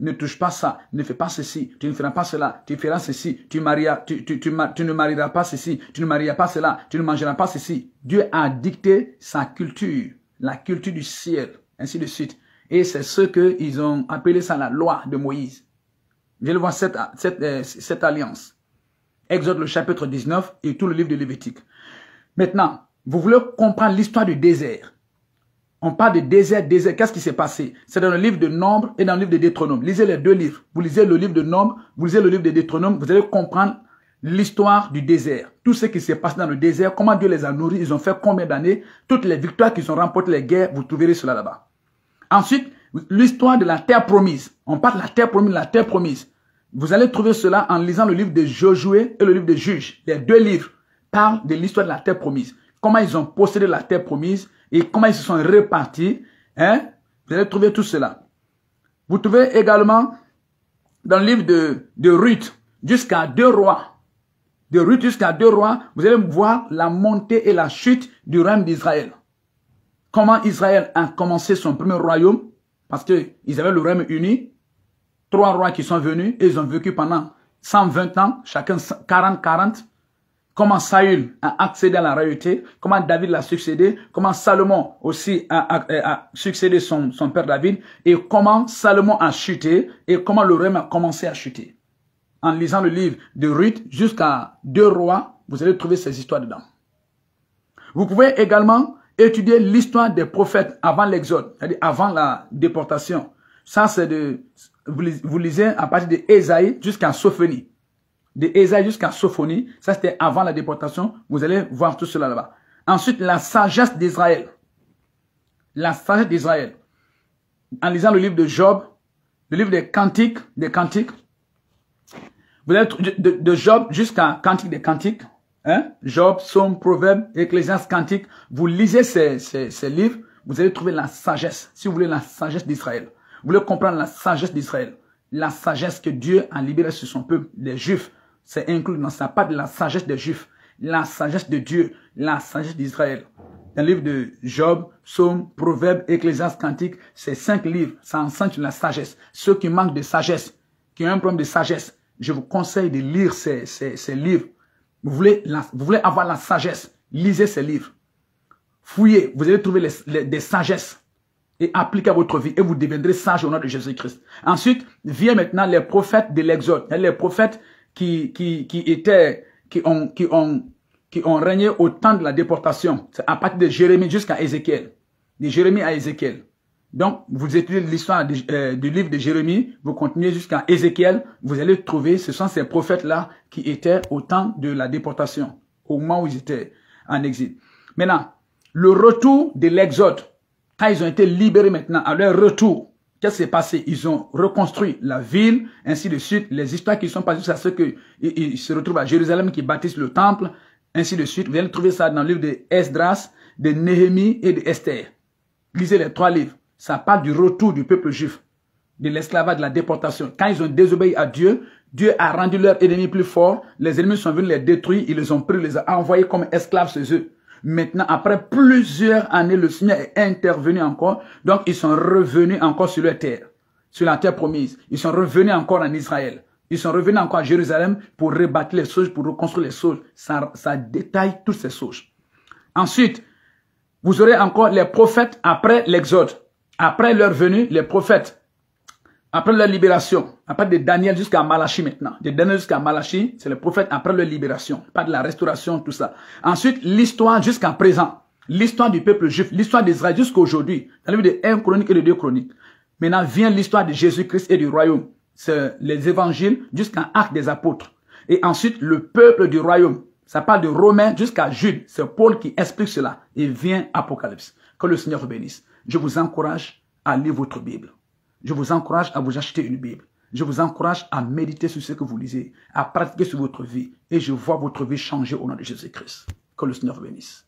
Ne touche pas ça, ne fais pas ceci, tu ne feras pas cela, tu feras ceci, tu ne marieras pas ceci, tu ne marieras pas cela, tu ne mangeras pas ceci. Dieu a dicté sa culture, la culture du ciel, ainsi de suite. Et c'est ce qu'ils ont appelé ça la loi de Moïse. Vous allez voir cette alliance. Exode le chapitre 19 et tout le livre de Lévitique. Maintenant, vous voulez comprendre l'histoire du désert. On parle de désert. Qu'est-ce qui s'est passé? C'est dans le livre de Nombre et dans le livre de Deutéronome. Lisez les deux livres. Vous lisez le livre de Nombre, vous lisez le livre de Deutéronome, vous allez comprendre l'histoire du désert. Tout ce qui s'est passé dans le désert, comment Dieu les a nourris, ils ont fait combien d'années, toutes les victoires qu'ils ont remportées, les guerres, vous trouverez cela là-bas. Ensuite, l'histoire de la terre promise. On parle de la terre promise, la terre promise. Vous allez trouver cela en lisant le livre de Josué et le livre de Juges. Les deux livres parlent de l'histoire de la terre promise. Comment ils ont possédé la terre promise et comment ils se sont répartis. Hein? Vous allez trouver tout cela. Vous trouvez également dans le livre de Ruth jusqu'à 2 rois. De Ruth jusqu'à 2 rois, vous allez voir la montée et la chute du règne d'Israël. Comment Israël a commencé son premier royaume, parce qu'ils avaient le règne uni. 3 rois qui sont venus et ils ont vécu pendant 120 ans, chacun 40-40. Comment Saül a accédé à la royauté, comment David l'a succédé, comment Salomon aussi a succédé son père David, et comment Salomon a chuté, et comment le règne a commencé à chuter. En lisant le livre de Ruth jusqu'à 2 rois, vous allez trouver ces histoires dedans. Vous pouvez également étudier l'histoire des prophètes avant l'exode, c'est-à-dire avant la déportation. Ça, c'est vous lisez à partir d'Ésaïe jusqu'à Sophonie. De Ésaïe jusqu'à Sophonie, ça c'était avant la déportation, vous allez voir tout cela là-bas. Ensuite, la sagesse d'Israël. La sagesse d'Israël. En lisant le livre de Job, le livre des cantiques, vous allez de Job jusqu'à Cantique des Cantiques, hein? Job, Psaume, Proverbe, Ecclésiaste, Cantique. Vous lisez ces livres, vous allez trouver la sagesse, si vous voulez la sagesse d'Israël. Vous voulez comprendre la sagesse d'Israël, la sagesse que Dieu a libérée sur son peuple, les Juifs. C'est inclus dans ça, pas de la sagesse des Juifs, la sagesse de Dieu, la sagesse d'Israël. Dans le livre de Job, Psaume, Proverbe, Ecclésiaste, Cantique, c'est 5 livres, ça enseigne sur la sagesse. Ceux qui manquent de sagesse, qui ont un problème de sagesse, je vous conseille de lire ces livres. Vous voulez avoir la sagesse, lisez ces livres. Fouillez, vous allez trouver des sagesses et appliquez à votre vie et vous deviendrez sage au nom de Jésus-Christ. Ensuite, vient maintenant les prophètes de l'Exode, les prophètes qui ont régné au temps de la déportation. C'est à partir de Jérémie jusqu'à Ézéchiel. De Jérémie à Ézéchiel. Donc, vous étudiez l'histoire du livre de Jérémie, vous continuez jusqu'à Ézéchiel, vous allez trouver, ce sont ces prophètes-là qui étaient au temps de la déportation, au moment où ils étaient en exil. Maintenant, le retour de l'Exode, quand ils ont été libérés maintenant, à leur retour, qu'est-ce qui s'est passé? Ils ont reconstruit la ville, ainsi de suite. Les histoires qui sont passées jusqu'à ce qu'ils se retrouvent à Jérusalem, qui bâtissent le temple, ainsi de suite. Vous allez trouver ça dans le livre de Esdras, de Néhémie et de Esther. Lisez les 3 livres. Ça parle du retour du peuple juif. de l'esclavage, de la déportation. Quand ils ont désobéi à Dieu, Dieu a rendu leurs ennemis plus forts. Les ennemis sont venus les détruire. Ils les ont pris, les a envoyés comme esclaves chez eux. Maintenant, après plusieurs années, le Seigneur est intervenu encore. Donc, ils sont revenus encore sur leur terre, sur la terre promise. Ils sont revenus encore en Israël. Ils sont revenus encore à Jérusalem pour rebâtir les choses, pour reconstruire les choses. Ça détaille toutes ces choses. Ensuite, vous aurez encore les prophètes après l'exode. Après leur venue, les prophètes. Après leur libération, après de Daniel jusqu'à Malachi maintenant. De Daniel jusqu'à Malachi, c'est le prophète après leur libération. Pas de la restauration, tout ça. Ensuite, l'histoire jusqu'à présent. L'histoire du peuple juif, l'histoire d'Israël jusqu'à aujourd'hui. Dans le livre de 1 Chronique et de 2 Chroniques. Maintenant vient l'histoire de Jésus-Christ et du royaume. C'est les évangiles jusqu'à Actes des apôtres. Et ensuite, le peuple du royaume. Ça parle de Romains jusqu'à Jude. C'est Paul qui explique cela. Et vient Apocalypse. Que le Seigneur vous bénisse. Je vous encourage à lire votre Bible. Je vous encourage à vous acheter une Bible. Je vous encourage à méditer sur ce que vous lisez, à pratiquer sur votre vie. Et je vois votre vie changer au nom de Jésus-Christ. Que le Seigneur vous bénisse.